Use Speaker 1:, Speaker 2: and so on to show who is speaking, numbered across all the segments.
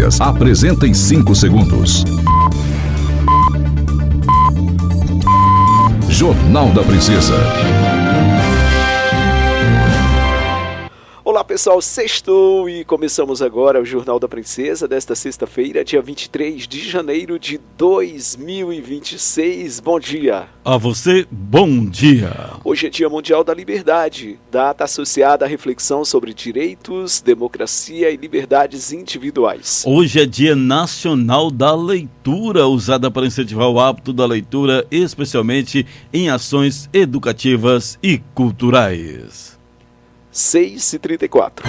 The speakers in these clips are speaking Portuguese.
Speaker 1: notícias. Apresenta em 5 segundos. Jornal da Princesa.
Speaker 2: Olá pessoal, sextou e começamos agora o Jornal da Princesa desta sexta-feira, dia 23 de janeiro de 2026. Bom dia!
Speaker 3: A você, bom dia!
Speaker 2: Hoje é Dia Mundial da Liberdade, data associada à reflexão sobre direitos, democracia e liberdades individuais.
Speaker 3: Hoje é Dia Nacional da Leitura, usada para incentivar o hábito da leitura, especialmente em ações educativas e culturais.
Speaker 2: 6h34.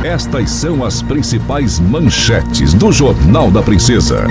Speaker 1: Estas são as principais manchetes do Jornal da Princesa.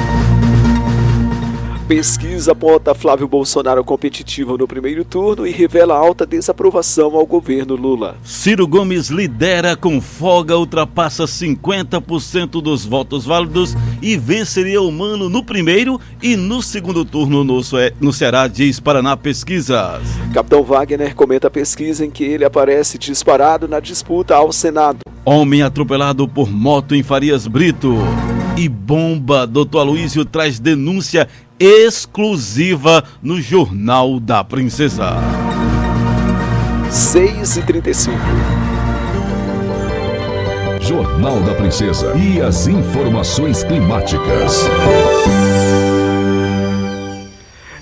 Speaker 2: Pesquisa aponta Flávio Bolsonaro competitivo no primeiro turno e revela alta desaprovação ao governo Lula.
Speaker 3: Ciro Gomes lidera com folga, ultrapassa 50% dos votos válidos e venceria o Mano no primeiro e no segundo turno no Ceará, diz Paraná Pesquisas.
Speaker 2: Capitão Wagner comenta a pesquisa em que ele aparece disparado na disputa ao Senado.
Speaker 3: Homem atropelado por moto em Farias Brito. E bomba, doutor Aloysio traz denúncia exclusiva no Jornal da Princesa.
Speaker 2: 6h35.
Speaker 1: Jornal da Princesa e as informações climáticas.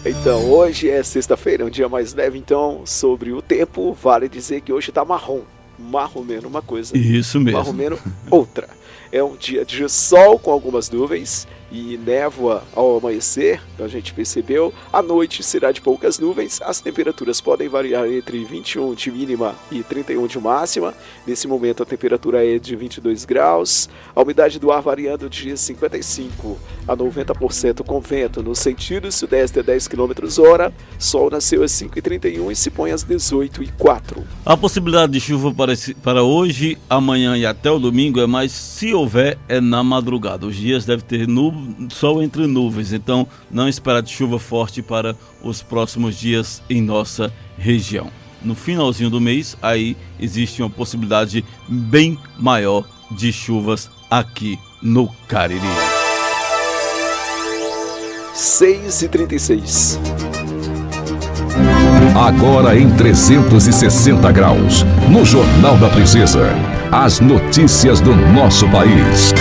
Speaker 2: Então, hoje é sexta-feira, um dia mais leve, então, sobre o tempo, vale dizer que hoje está marrom. Marromeno uma coisa.
Speaker 3: Isso mesmo.
Speaker 2: Marromeno outra. É um dia de sol com algumas nuvens e névoa ao amanhecer, a gente percebeu. À noite será de poucas nuvens, as temperaturas podem variar entre 21 de mínima e 31 de máxima. Nesse momento a temperatura é de 22 graus, a umidade do ar variando de 55% a 90% com vento no sentido sudeste a 10 km hora. Sol nasceu às 5h31 e se põe às 18h04.
Speaker 3: A possibilidade de chuva para hoje, amanhã e até o domingo é mais, se houver, é na madrugada. Os dias devem ter sol entre nuvens, então não espera de chuva forte para os próximos dias em nossa região. No finalzinho do mês, aí existe uma possibilidade bem maior de chuvas aqui no Cariri.
Speaker 2: 6h36.
Speaker 1: Agora em 360 graus, no Jornal da Princesa, as notícias do nosso país.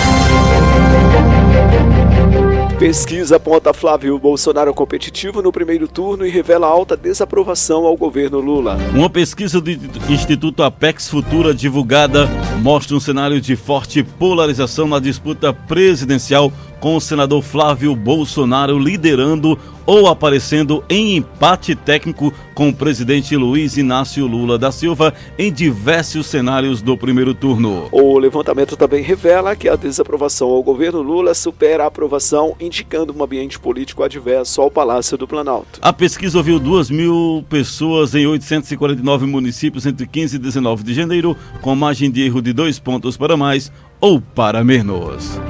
Speaker 2: Pesquisa aponta Flávio Bolsonaro competitivo no primeiro turno e revela alta desaprovação ao governo Lula.
Speaker 3: Uma pesquisa do Instituto Apex Futura divulgada mostra um cenário de forte polarização na disputa presidencial, com o senador Flávio Bolsonaro liderando ou aparecendo em empate técnico com o presidente Luiz Inácio Lula da Silva em diversos cenários do primeiro turno.
Speaker 2: O levantamento também revela que a desaprovação ao governo Lula supera a aprovação, indicando um ambiente político adverso ao Palácio do Planalto.
Speaker 3: A pesquisa ouviu 2.000 pessoas em 849 municípios entre 15 e 19 de janeiro, com margem de erro de 2 pontos para mais ou para menos.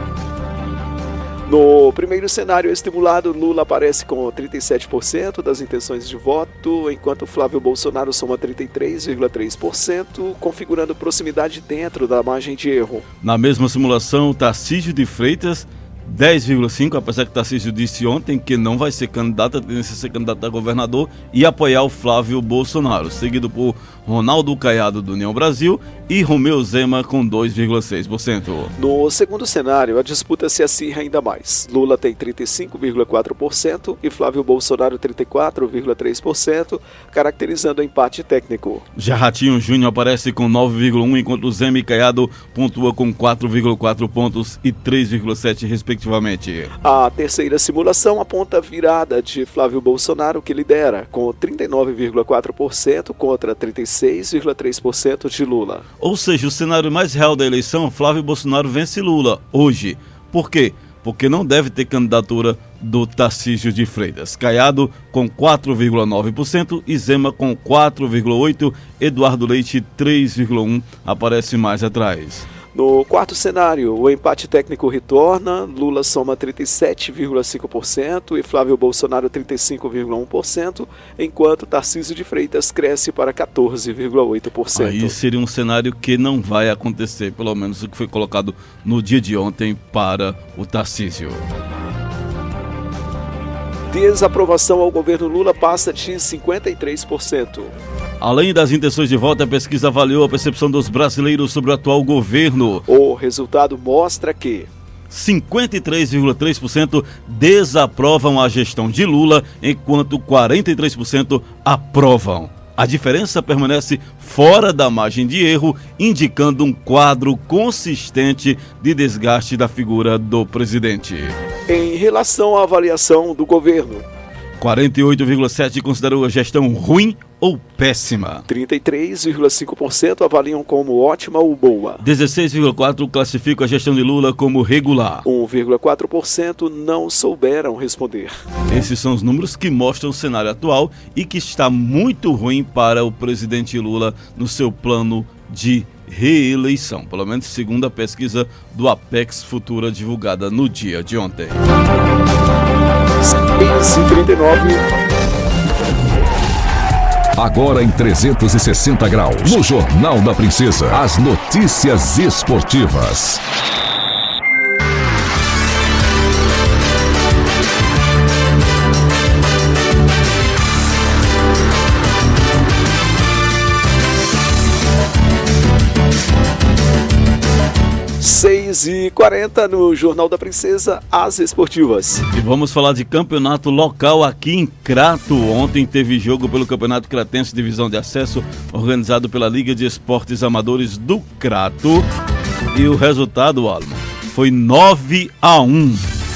Speaker 2: No primeiro cenário estimulado, Lula aparece com 37% das intenções de voto, enquanto Flávio Bolsonaro soma 33,3%, configurando proximidade dentro da margem de erro.
Speaker 3: Na mesma simulação, Tarcísio de Freitas, 10,5%, apesar que Tarcísio disse ontem que não vai ser candidato, a tendência a ser candidato a governador e apoiar o Flávio Bolsonaro, seguido por Ronaldo Caiado do União Brasil e Romeu Zema com 2,6%.
Speaker 2: No segundo cenário, a disputa se acirra ainda mais. Lula tem 35,4% e Flávio Bolsonaro 34,3%, caracterizando o empate técnico.
Speaker 3: Já Ratinho Júnior aparece com 9,1%, enquanto Zema e Caiado pontua com 4,4 pontos e 3,7% respectivamente.
Speaker 2: A terceira simulação aponta a virada de Flávio Bolsonaro, que lidera, com 39,4% contra 36,3% de Lula.
Speaker 3: Ou seja, o cenário mais real da eleição, Flávio Bolsonaro vence Lula hoje. Por quê? Porque não deve ter candidatura do Tarcísio de Freitas. Caiado com 4,9% e Zema com 4,8%, Eduardo Leite 3,1% aparece mais atrás.
Speaker 2: No quarto cenário, o empate técnico retorna, Lula soma 37,5% e Flávio Bolsonaro 35,1%, enquanto Tarcísio de Freitas cresce para 14,8%.
Speaker 3: Aí seria um cenário que não vai acontecer, pelo menos o que foi colocado no dia de ontem para o Tarcísio.
Speaker 2: Desaprovação ao governo Lula passa de 53%.
Speaker 3: Além das intenções de voto, a pesquisa avaliou a percepção dos brasileiros sobre o atual governo.
Speaker 2: O resultado mostra que
Speaker 3: 53,3% desaprovam a gestão de Lula, enquanto 43% aprovam. A diferença permanece fora da margem de erro, indicando um quadro consistente de desgaste da figura do presidente.
Speaker 2: Em relação à avaliação do governo,
Speaker 3: 48,7% considerou a gestão ruim ou péssima.
Speaker 2: 33,5% avaliam como ótima ou boa.
Speaker 3: 16,4% classificam a gestão de Lula como regular.
Speaker 2: 1,4% não souberam responder.
Speaker 3: Esses são os números que mostram o cenário atual e que está muito ruim para o presidente Lula no seu plano de reeleição, pelo menos segundo a pesquisa do Apex Futura divulgada no dia de ontem.
Speaker 2: 6h39.
Speaker 1: Agora em 360 graus, no Jornal da Princesa, as notícias esportivas.
Speaker 2: E 40 no Jornal da Princesa, as esportivas.
Speaker 3: E vamos falar de campeonato local aqui em Crato. Ontem teve jogo pelo Campeonato Cratense Divisão de Acesso, organizado pela Liga de Esportes Amadores do Crato. E o resultado, Alma, foi 9-1.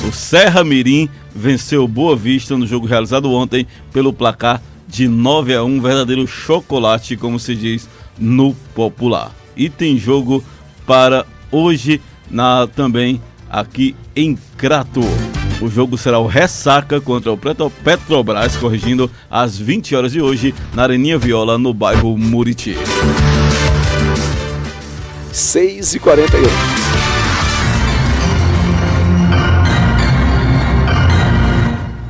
Speaker 3: O Serra Mirim venceu Boa Vista no jogo realizado ontem pelo placar de 9-1, verdadeiro chocolate, como se diz no popular. E tem jogo para hoje também aqui em Crato. O jogo será o Ressaca contra o Petrobras, corrigindo, às 20 horas de hoje, na Areninha Viola, no bairro Muriti.
Speaker 2: 6h41.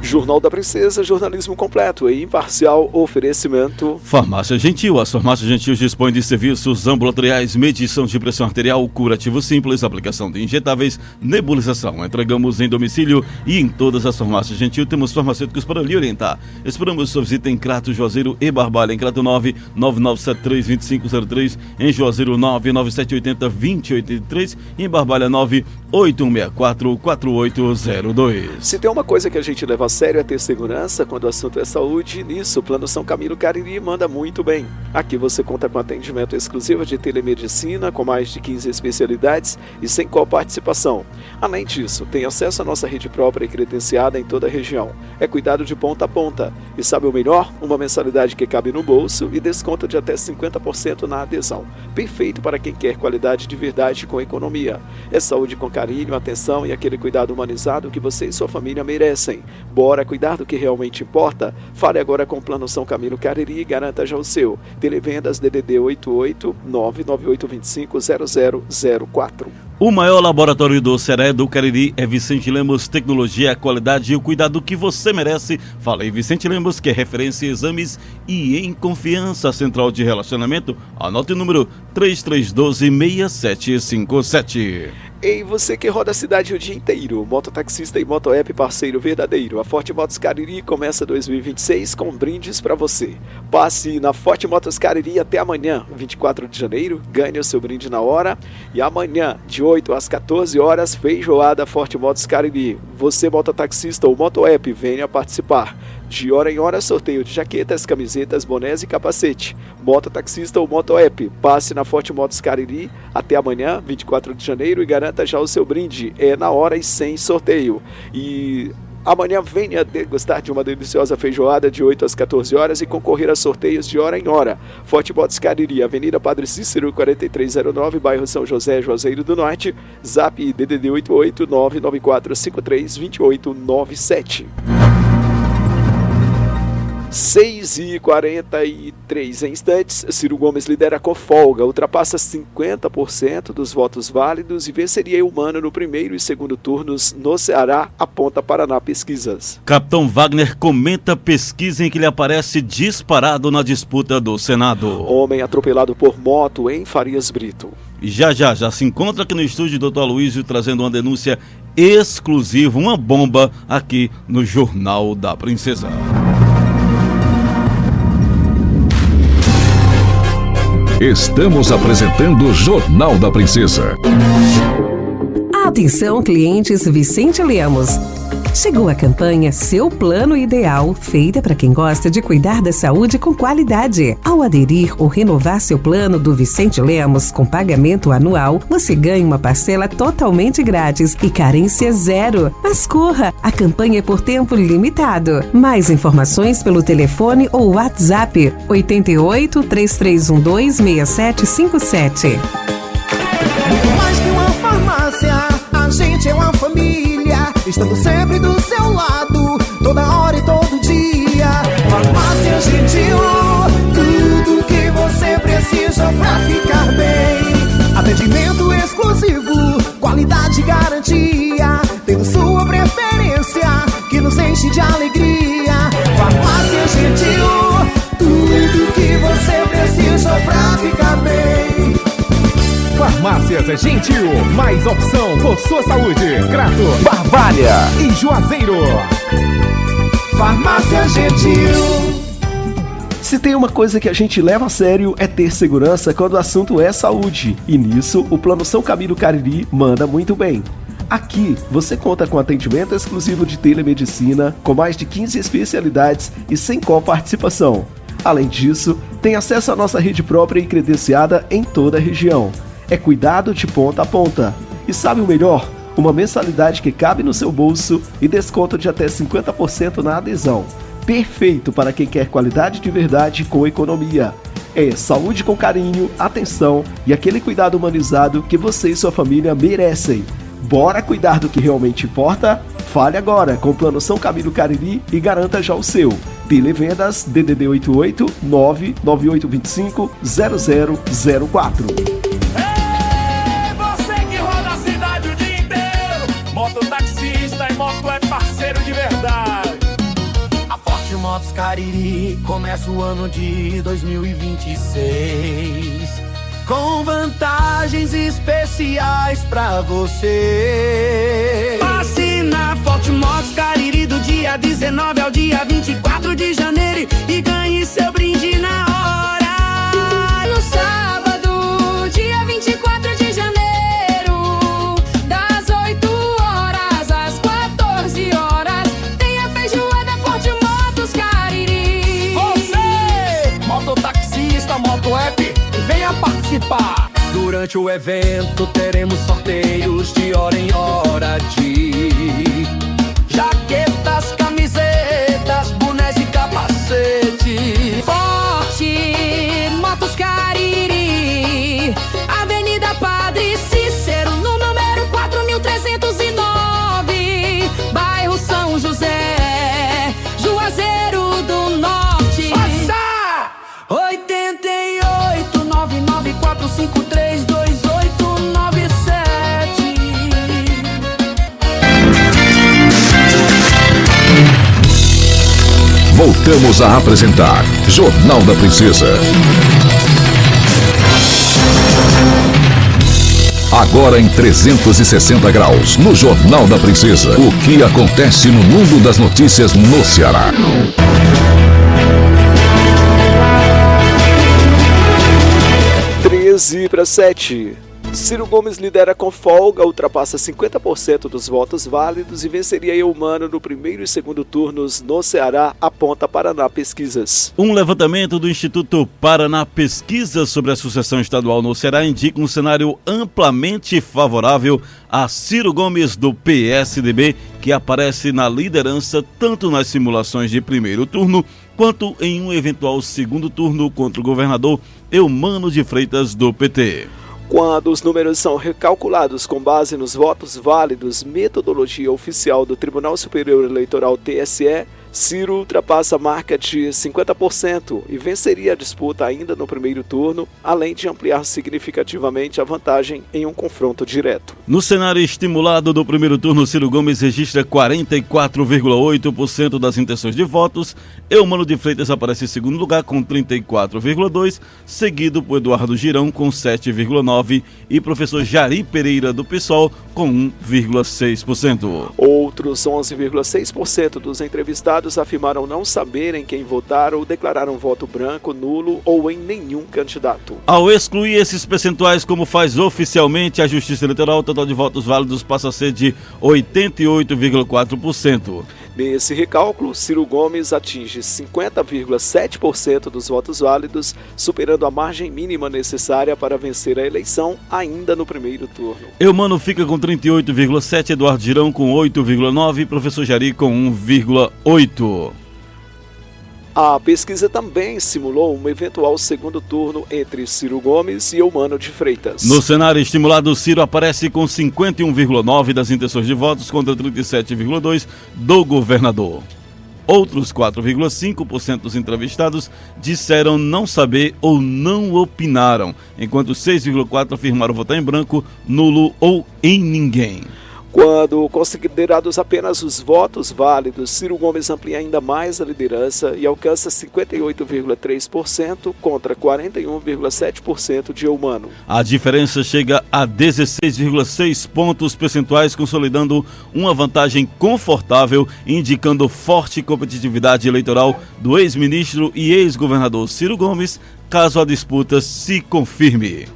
Speaker 2: Jornal da Princesa, jornalismo completo e imparcial, oferecimento.
Speaker 3: Farmácia Gentil. As farmácias Gentil dispõem de serviços ambulatoriais, medição de pressão arterial, curativo simples, aplicação de injetáveis, nebulização. Entregamos em domicílio e em todas as farmácias Gentil temos farmacêuticos para lhe orientar. Esperamos sua visita em Crato, Juazeiro e Barbalha. Em Crato 99973-2503, em Juazeiro 99780-2083 e em Barbalha 98164-4802.
Speaker 2: Se tem uma coisa que a gente leva a sério é ter segurança quando o assunto é saúde. Nisso, o Plano São Camilo Cariri manda muito bem. Aqui você conta com atendimento exclusivo de telemedicina, com mais de 15 especialidades e sem coparticipação. Além disso, tem acesso à nossa rede própria e credenciada em toda a região. É cuidado de ponta a ponta. E sabe o melhor? Uma mensalidade que cabe no bolso e desconto de até 50% na adesão. Perfeito para quem quer qualidade de verdade com economia. É saúde com carinho, atenção e aquele cuidado humanizado que você e sua família merecem. Bora cuidar do que realmente importa? Fale agora com o Plano São Camilo Cariri e garanta já o seu. Televendas DDD 88 99825 0004.
Speaker 3: O maior laboratório do Seré do Cariri é Vicente Lemos, tecnologia, a qualidade e o cuidado que você merece. Fala aí, Vicente Lemos, que é referência em exames e em confiança. Central de relacionamento, anote o número 3312-6757.
Speaker 2: Ei, você que roda a cidade o dia inteiro, mototaxista e motoapp parceiro verdadeiro. A Forte Motos Cariri começa 2026 com brindes para você. Passe na Forte Motos Cariri até amanhã, 24 de janeiro, ganhe o seu brinde na hora. E amanhã, de 8 às 14 horas, feijoada Forte Motos Cariri. Você, mototaxista ou motoapp, venha participar. De hora em hora, sorteio de jaquetas, camisetas, bonés e capacete. Mototaxista ou motoapp, passe na Forte Motos Cariri até amanhã, 24 de janeiro, e garanta já o seu brinde. É na hora e sem sorteio. E amanhã venha degustar de uma deliciosa feijoada de 8 às 14 horas e concorrer a sorteios de hora em hora. Forte Motos Cariri, Avenida Padre Cícero, 4309, bairro São José, Juazeiro do Norte. Zap DDD 88 99453 2897. 6h43 instantes, Ciro Gomes lidera com folga, ultrapassa 50% dos votos válidos e venceria Eumano no primeiro e segundo turnos no Ceará, aponta Paraná Pesquisas.
Speaker 3: Capitão Wagner comenta pesquisa em que ele aparece disparado na disputa do Senado.
Speaker 2: Homem atropelado por moto em Farias Brito.
Speaker 3: E já se encontra aqui no estúdio Dr. Aloysio trazendo uma denúncia exclusiva, uma bomba aqui no Jornal da Princesa.
Speaker 1: Estamos apresentando o Jornal da Princesa.
Speaker 4: Atenção, clientes Vicente Lemos. Chegou a campanha Seu Plano Ideal, feita para quem gosta de cuidar da saúde com qualidade. Ao aderir ou renovar seu plano do Vicente Lemos com pagamento anual, você ganha uma parcela totalmente grátis e carência zero. Mas corra, a campanha é por tempo limitado. Mais informações pelo telefone ou WhatsApp 88 3312 6757.
Speaker 5: Muito mais que uma farmácia, a gente é uma família, estando sempre do seu lado, toda hora e todo dia. Farmácia Gentil, tudo que você precisa pra ficar bem. Atendimento exclusivo, qualidade e garantia, tendo sua preferência, que nos enche de alegria. Farmácia Gentil, tudo que você precisa pra ficar bem.
Speaker 6: Farmácias é Gentil, mais opção por sua saúde. Crato, Barbalha e Juazeiro.
Speaker 5: Farmácia Gentil.
Speaker 7: Se tem uma coisa que a gente leva a sério é ter segurança quando o assunto é saúde. E nisso, o Plano São Camilo Cariri manda muito bem. Aqui, você conta com atendimento exclusivo de telemedicina, com mais de 15 especialidades e sem coparticipação. Além disso, tem acesso à nossa rede própria e credenciada em toda a região. É cuidado de ponta a ponta. E sabe o melhor? Uma mensalidade que cabe no seu bolso e desconto de até 50% na adesão. Perfeito para quem quer qualidade de verdade com economia. É saúde com carinho, atenção e aquele cuidado humanizado que você e sua família merecem. Bora cuidar do que realmente importa? Fale agora com o Plano São Camilo Cariri e garanta já o seu. Televendas DDD 88 99825 0004.
Speaker 8: Mototaxista e moto é parceiro de verdade. A Forte Motos Cariri começa o ano de 2026 com vantagens especiais pra você. Passe na Forte Motos Cariri do dia 19 ao dia 24 de janeiro e ganhe seu brinde na hora.
Speaker 9: No sábado, dia 24 de janeiro,
Speaker 8: participar. Durante o evento teremos sorteios de hora em hora de jaquetas, camisetas, bonés e capacete.
Speaker 9: Forte Motos Cariri, Avenida Padre Cícero, no número 4309, bairro São José, Juazeiro do Norte.
Speaker 8: Passa!
Speaker 9: 88-994532897.
Speaker 1: Voltamos a apresentar Jornal da Princesa. Agora em 360 graus, no Jornal da Princesa. O que acontece no mundo das notícias no Ceará.
Speaker 2: 13:07. Ciro Gomes lidera com folga, ultrapassa 50% dos votos válidos e venceria Eumano no primeiro e segundo turnos no Ceará, aponta Paraná Pesquisas.
Speaker 3: Um levantamento do Instituto Paraná Pesquisas sobre a sucessão estadual no Ceará indica um cenário amplamente favorável a Ciro Gomes do PSDB, que aparece na liderança tanto nas simulações de primeiro turno quanto em um eventual segundo turno contra o governador Eumano de Freitas do PT.
Speaker 2: Quando os números são recalculados com base nos votos válidos, metodologia oficial do Tribunal Superior Eleitoral TSE, Ciro ultrapassa a marca de 50% e venceria a disputa ainda no primeiro turno, além de ampliar significativamente a vantagem em um confronto direto.
Speaker 3: No cenário estimulado do primeiro turno, Ciro Gomes registra 44,8% das intenções de votos. Eumano de Freitas aparece em segundo lugar com 34,2%, seguido por Eduardo Girão com 7,9% e professor Jari Pereira do PSOL com 1,6%.
Speaker 2: Outros 11,6% dos entrevistados afirmaram não saberem quem votar ou declararam voto branco, nulo ou em nenhum candidato.
Speaker 3: Ao excluir esses percentuais, como faz oficialmente a Justiça Eleitoral, o total de votos válidos passa a ser de 88,4%.
Speaker 2: Nesse recálculo, Ciro Gomes atinge 50,7% dos votos válidos, superando a margem mínima necessária para vencer a eleição ainda no primeiro turno.
Speaker 3: Eumano fica com 38,7%, Eduardo Girão com 8,9% e professor Jari com 1,8%.
Speaker 2: A pesquisa também simulou um eventual segundo turno entre Ciro Gomes e Eumano de Freitas.
Speaker 3: No cenário estimulado, Ciro aparece com 51,9% das intenções de votos contra 37,2% do governador. Outros 4,5% dos entrevistados disseram não saber ou não opinaram, enquanto 6,4% afirmaram votar em branco, nulo ou em ninguém.
Speaker 2: Quando considerados apenas os votos válidos, Ciro Gomes amplia ainda mais a liderança e alcança 58,3% contra 41,7% de Eumano.
Speaker 3: A diferença chega a 16,6 pontos percentuais, consolidando uma vantagem confortável, indicando forte competitividade eleitoral do ex-ministro e ex-governador Ciro Gomes, caso a disputa se confirme.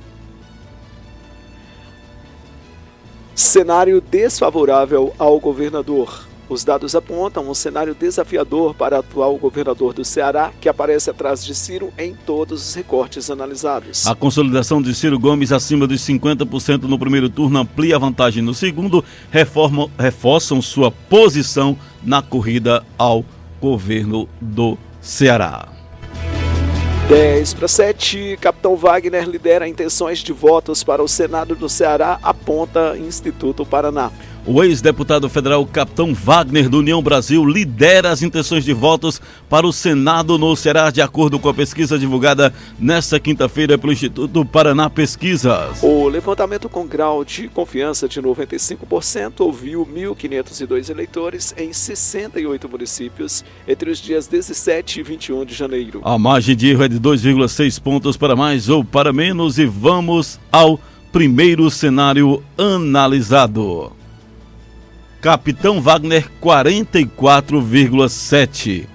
Speaker 2: Cenário desfavorável ao governador. Os dados apontam um cenário desafiador para o atual governador do Ceará, que aparece atrás de Ciro em todos os recortes analisados.
Speaker 3: A consolidação de Ciro Gomes acima dos 50% no primeiro turno amplia a vantagem no segundo, reforçam sua posição na corrida ao governo do Ceará.
Speaker 2: 10-7, Capitão Wagner lidera intenções de votos para o Senado do Ceará, aponta Instituto Paraná.
Speaker 3: O ex-deputado federal Capitão Wagner do União Brasil lidera as intenções de votos para o Senado no Ceará, de acordo com a pesquisa divulgada nesta quinta-feira pelo Instituto Paraná Pesquisas.
Speaker 2: O levantamento com grau de confiança de 95% ouviu 1.502 eleitores em 68 municípios entre os dias 17 e 21 de janeiro.
Speaker 3: A margem de erro é de 2,6 pontos para mais ou para menos e vamos ao primeiro cenário analisado. Capitão Wagner 44,7%,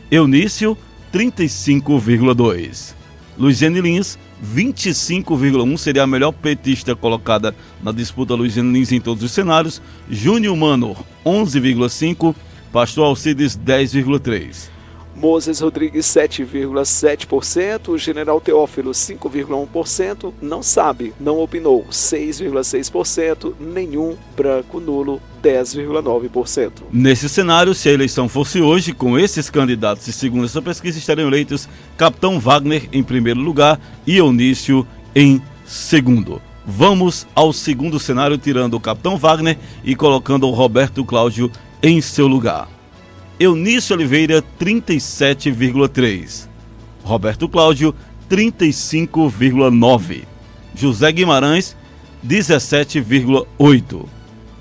Speaker 3: Eunício 35,2%, Luiziane Lins 25,1%, seria a melhor petista colocada na disputa. Luiziane Lins em todos os cenários. Júnior Mano 11,5%, Pastor Alcides 10,3%.
Speaker 2: Moses Rodrigues 7,7%, General Teófilo 5,1%, não sabe, não opinou 6,6%, nenhum, branco, nulo 10,9%.
Speaker 3: Nesse cenário, se a eleição fosse hoje, com esses candidatos e segundo essa pesquisa, estariam eleitos Capitão Wagner em primeiro lugar e Eunício em segundo. Vamos ao segundo cenário, tirando o Capitão Wagner e colocando o Roberto Cláudio em seu lugar. Eunício Oliveira 37,3%, Roberto Cláudio 35,9%, José Guimarães 17,8%,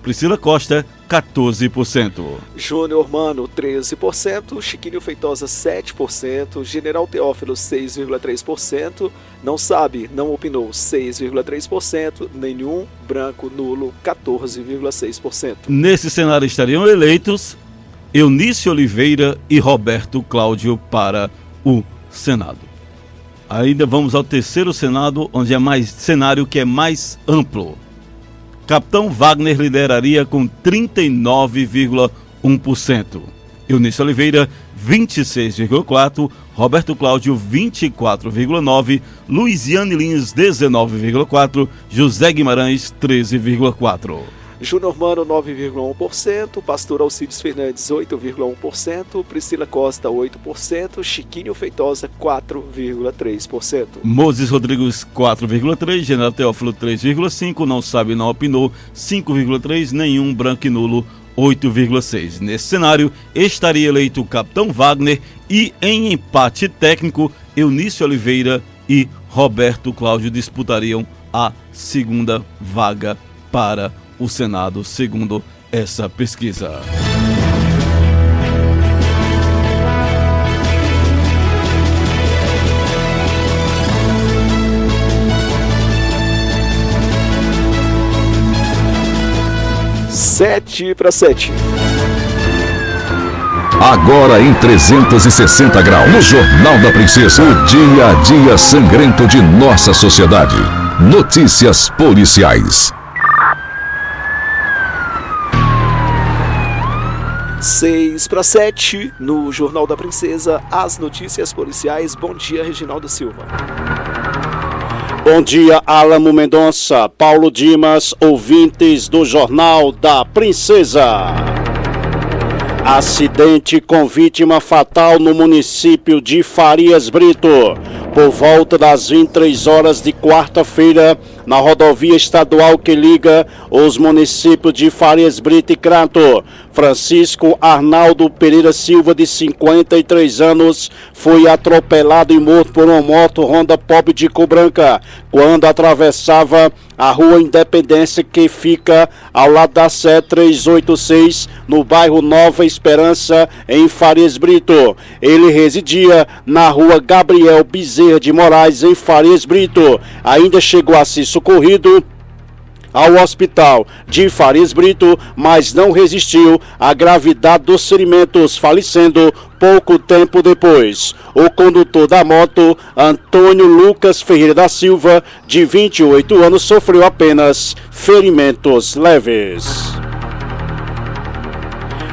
Speaker 3: Priscila Costa 14%.
Speaker 2: Júnior Mano 13%, Chiquinho Feitosa 7%, General Teófilo 6,3%, não sabe, não opinou 6,3%, nenhum, branco, nulo 14,6%.
Speaker 3: Nesse cenário estariam eleitos Eunício Oliveira e Roberto Cláudio para o Senado. Ainda vamos ao terceiro Senado, onde é mais cenário que é mais amplo. Capitão Wagner lideraria com 39,1%. Eunício Oliveira 26,4%, Roberto Cláudio 24,9%, Luiziane Lins 19,4%, José Guimarães 13,4%.
Speaker 2: Júnior Mano 9,1%, Pastor Alcides Fernandes 8,1%, Priscila Costa 8%, Chiquinho Feitosa 4,3%.
Speaker 3: Moses Rodrigues 4,3%, General Teófilo 3,5%, não sabe, não opinou 5,3%, nenhum, branco e nulo 8,6. Nesse cenário, estaria eleito o capitão Wagner e, em empate técnico, Eunício Oliveira e Roberto Cláudio disputariam a segunda vaga para o Senado, segundo essa pesquisa.
Speaker 2: Sete para 7.
Speaker 1: Agora em 360 graus, no Jornal da Princesa, o dia a dia sangrento de nossa sociedade. Notícias policiais.
Speaker 2: 6 para 7, no Jornal da Princesa, as notícias policiais. Bom dia, Reginaldo Silva.
Speaker 10: Bom dia, Alamo Mendonça, Paulo Dimas, ouvintes do Jornal da Princesa. Acidente com vítima fatal no município de Farias Brito. Por volta das 23 horas de quarta-feira, na rodovia estadual que liga os municípios de Farias Brito e Crato, Francisco Arnaldo Pereira Silva, de 53 anos, foi atropelado e morto por uma moto Honda Pop de cor branca, quando atravessava a Rua Independência, que fica ao lado da CE 386, no bairro Nova Esperança, em Farias Brito. Ele residia na Rua Gabriel Bezerra de Moraes, em Farias Brito. Ainda chegou a ser socorrido ao hospital de Farias Brito, mas não resistiu à gravidade dos ferimentos, falecendo pouco tempo depois. O condutor da moto, Antônio Lucas Ferreira da Silva, de 28 anos, sofreu apenas ferimentos leves.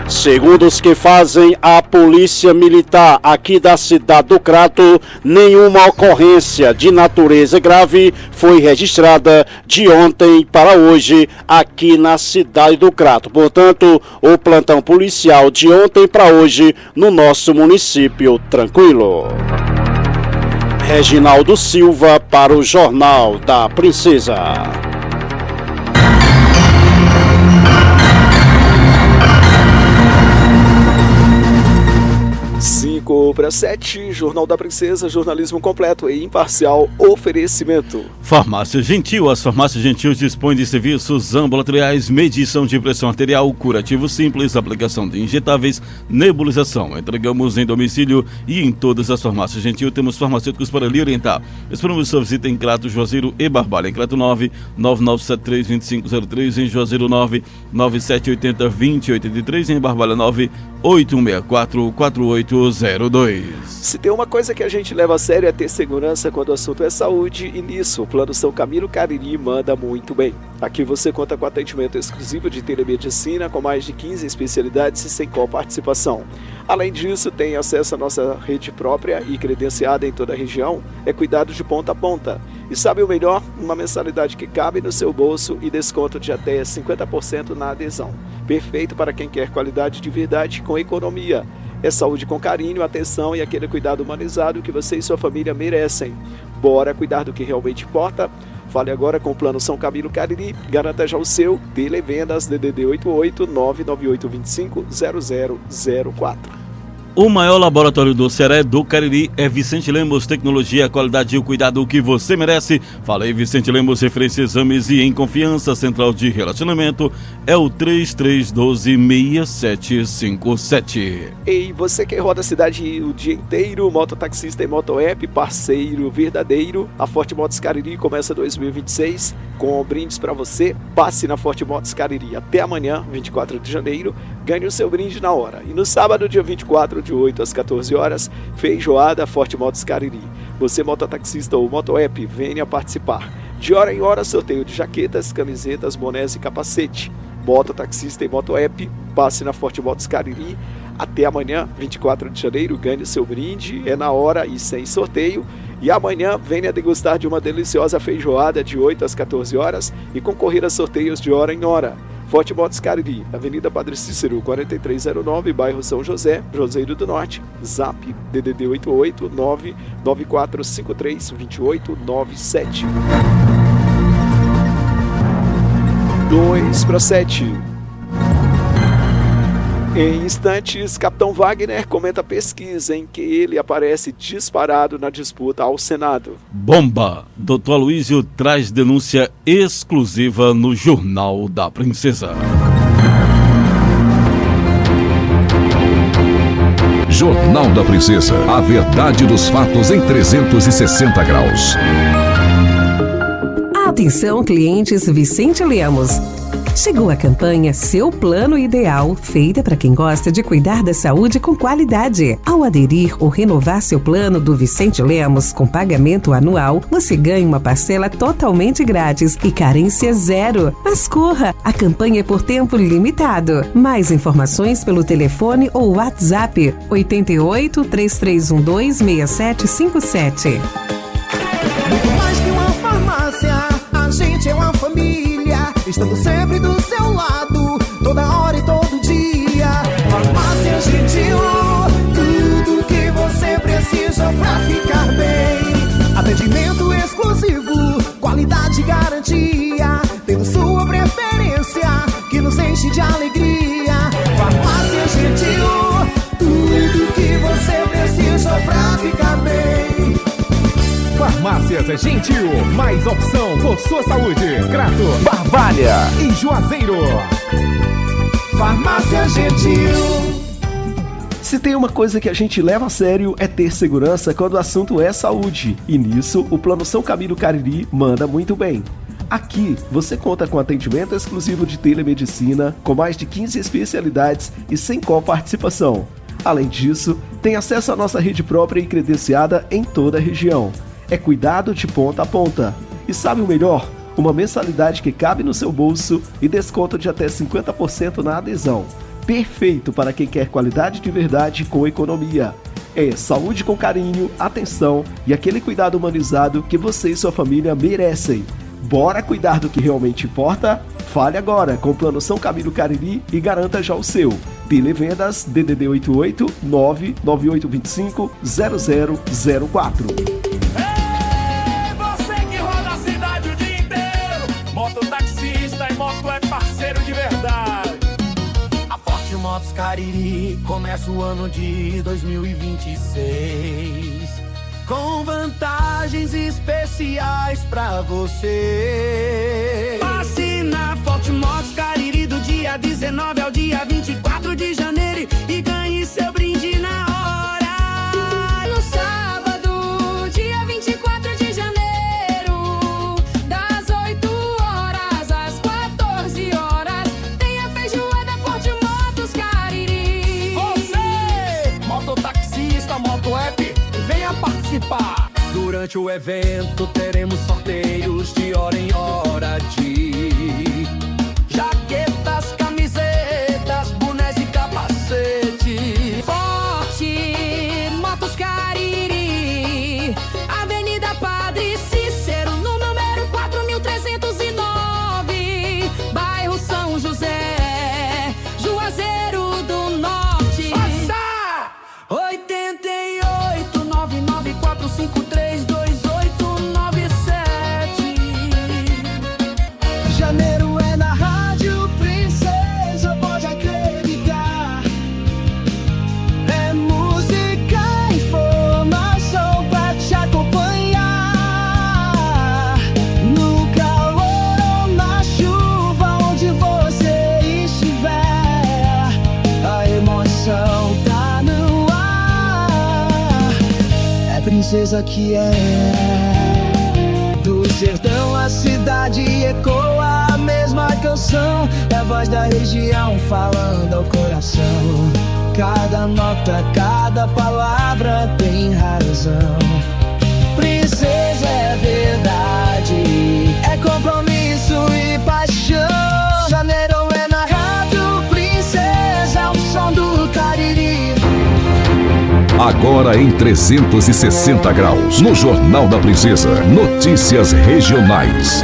Speaker 10: Segundo os que fazem a polícia militar aqui da cidade do Crato, nenhuma ocorrência de natureza grave foi registrada de ontem para hoje aqui na cidade do Crato. Portanto, o plantão policial de ontem para hoje no nosso município tranquilo. Reginaldo Silva para o Jornal da Princesa.
Speaker 2: 5 para 7, Jornal da Princesa, jornalismo completo e imparcial. Oferecimento.
Speaker 3: Farmácia Gentil. As farmácias Gentil dispõem de serviços ambulatoriais, medição de pressão arterial, curativo simples, aplicação de injetáveis, nebulização. Entregamos em domicílio e em todas as farmácias Gentil temos farmacêuticos para lhe orientar. Esperamos sua visita em Crato, Juazeiro e Barbalha. Em Crato 99973-2503, em Juazeiro 99780-2083, em Barbalha 98164-4802.
Speaker 2: Se tem uma coisa que a gente leva a sério é ter segurança quando o assunto é saúde, e nisso o Plano São Camilo Cariri manda muito bem. Aqui você conta com atendimento exclusivo de telemedicina com mais de 15 especialidades e sem coparticipação. Além disso, tem acesso à nossa rede própria e credenciada em toda a região. É cuidado de ponta a ponta. E sabe o melhor? Uma mensalidade que cabe no seu bolso e desconto de até 50% na adesão. Perfeito para quem quer qualidade de verdade com economia. É saúde com carinho, atenção e aquele cuidado humanizado que você e sua família merecem. Bora cuidar do que realmente importa? Fale agora com o Plano São Camilo Cariri. Garanta já o seu. Televendas DDD 88 99825 0004.
Speaker 3: O maior laboratório do Ceará do Cariri é Vicente Lemos, tecnologia, qualidade e o cuidado que você merece. Fala aí, Vicente Lemos, referência exames e em confiança. Central de relacionamento é o 3312-6757.
Speaker 2: Ei, você que roda a cidade o dia inteiro, mototaxista e motoapp, parceiro verdadeiro. A Forte Motos Cariri começa 2026 com brindes para você. Passe na Forte Motos Cariri até amanhã, 24 de janeiro. Ganhe o seu brinde na hora. E no sábado, dia 24, de 8 às 14 horas, feijoada Forte Motos Cariri. Você, mototaxista ou motoapp, venha participar. De hora em hora, sorteio de jaquetas, camisetas, bonés e capacete. Mototaxista e motoapp, passe na Forte Motos Cariri. Até amanhã, 24 de janeiro, ganhe o seu brinde. É na hora e sem sorteio. E amanhã, venha degustar de uma deliciosa feijoada de 8 às 14 horas e concorrer a sorteios de hora em hora. Forte Motos Cariri, Avenida Padre Cícero, 4309, bairro São José, Juazeiro do Norte. Zap, DDD 88 99453 2897. 2 para 7. Em instantes, Capitão Wagner comenta a pesquisa em que ele aparece disparado na disputa ao Senado.
Speaker 3: Bomba! Dr. Aloysio traz denúncia exclusiva no Jornal da Princesa.
Speaker 1: Jornal da Princesa. A verdade dos fatos em 360 graus.
Speaker 4: Atenção, clientes Vicente Lemos. Chegou a campanha Seu Plano Ideal, feita para quem gosta de cuidar da saúde com qualidade. Ao aderir ou renovar seu plano do Vicente Lemos com pagamento anual, você ganha uma parcela totalmente grátis e carência zero. Mas corra, a campanha é por tempo limitado. Mais informações pelo telefone ou WhatsApp 88 3312 6757.
Speaker 5: Muito mais que uma farmácia, a gente é uma família, estando sempre do seu lado, toda hora e todo dia. Farmácia Gentil, tudo que você precisa pra ficar bem. Atendimento exclusivo, qualidade e garantia, tendo sua preferência, que nos enche de alegria. Farmácia Gentil, tudo que você precisa pra ficar bem.
Speaker 6: Farmácias Gentil, mais opção por sua saúde. Crato, Barbalha e Juazeiro.
Speaker 5: Farmácia Gentil.
Speaker 7: Se tem uma coisa que a gente leva a sério é ter segurança quando o assunto é saúde. E nisso, o Plano São Camilo Cariri manda muito bem. Aqui, você conta com atendimento exclusivo de telemedicina, com mais de 15 especialidades e sem coparticipação. Além disso, tem acesso à nossa rede própria e credenciada em toda a região. É cuidado de ponta a ponta. E sabe o melhor? Uma mensalidade que cabe no seu bolso e desconto de até 50% na adesão. Perfeito para quem quer qualidade de verdade com economia. É saúde com carinho, atenção e aquele cuidado humanizado que você e sua família merecem. Bora cuidar do que realmente importa? Fale agora com o Plano São Camilo Cariri e garanta já o seu. Televendas DDD 88 99825 0004.
Speaker 8: Mototaxista e moto é parceiro de verdade. A Forte Motos Cariri começa o ano de 2026 com vantagens especiais pra você. Passe na Forte Motos Cariri do dia 19 ao dia 24 de janeiro e ganhe seu brinde na hora.
Speaker 9: No sábado, dia 24 de janeiro, das 8 horas às 14 horas, tem a feijoada Forte Motos Cariri.
Speaker 8: Você, mototaxista, moto-app, venha participar. Durante o evento teremos sorteios de hora em hora de jaquetas, camisetas, bonés e capacete.
Speaker 9: Forte Motos Cariri, Avenida Padre Cícero, no número 4309, bairro São José, Juazeiro do Norte.
Speaker 8: Passa!
Speaker 9: 88
Speaker 5: 994532897. Janeiro é na Rádio Princesa, pode acreditar. É música, informação pra te acompanhar. No calor ou na chuva, onde você estiver, a emoção tá no ar. É Princesa que do sertão a cidade ecoa a mesma canção. É a voz da região falando ao coração. Cada nota, cada palavra tem razão. Princesa é verdade, é compromisso e paixão. Janeiro é na Rádio Princesa, o som do Cariri.
Speaker 1: Agora em 360 graus, no Jornal da Princesa, notícias regionais.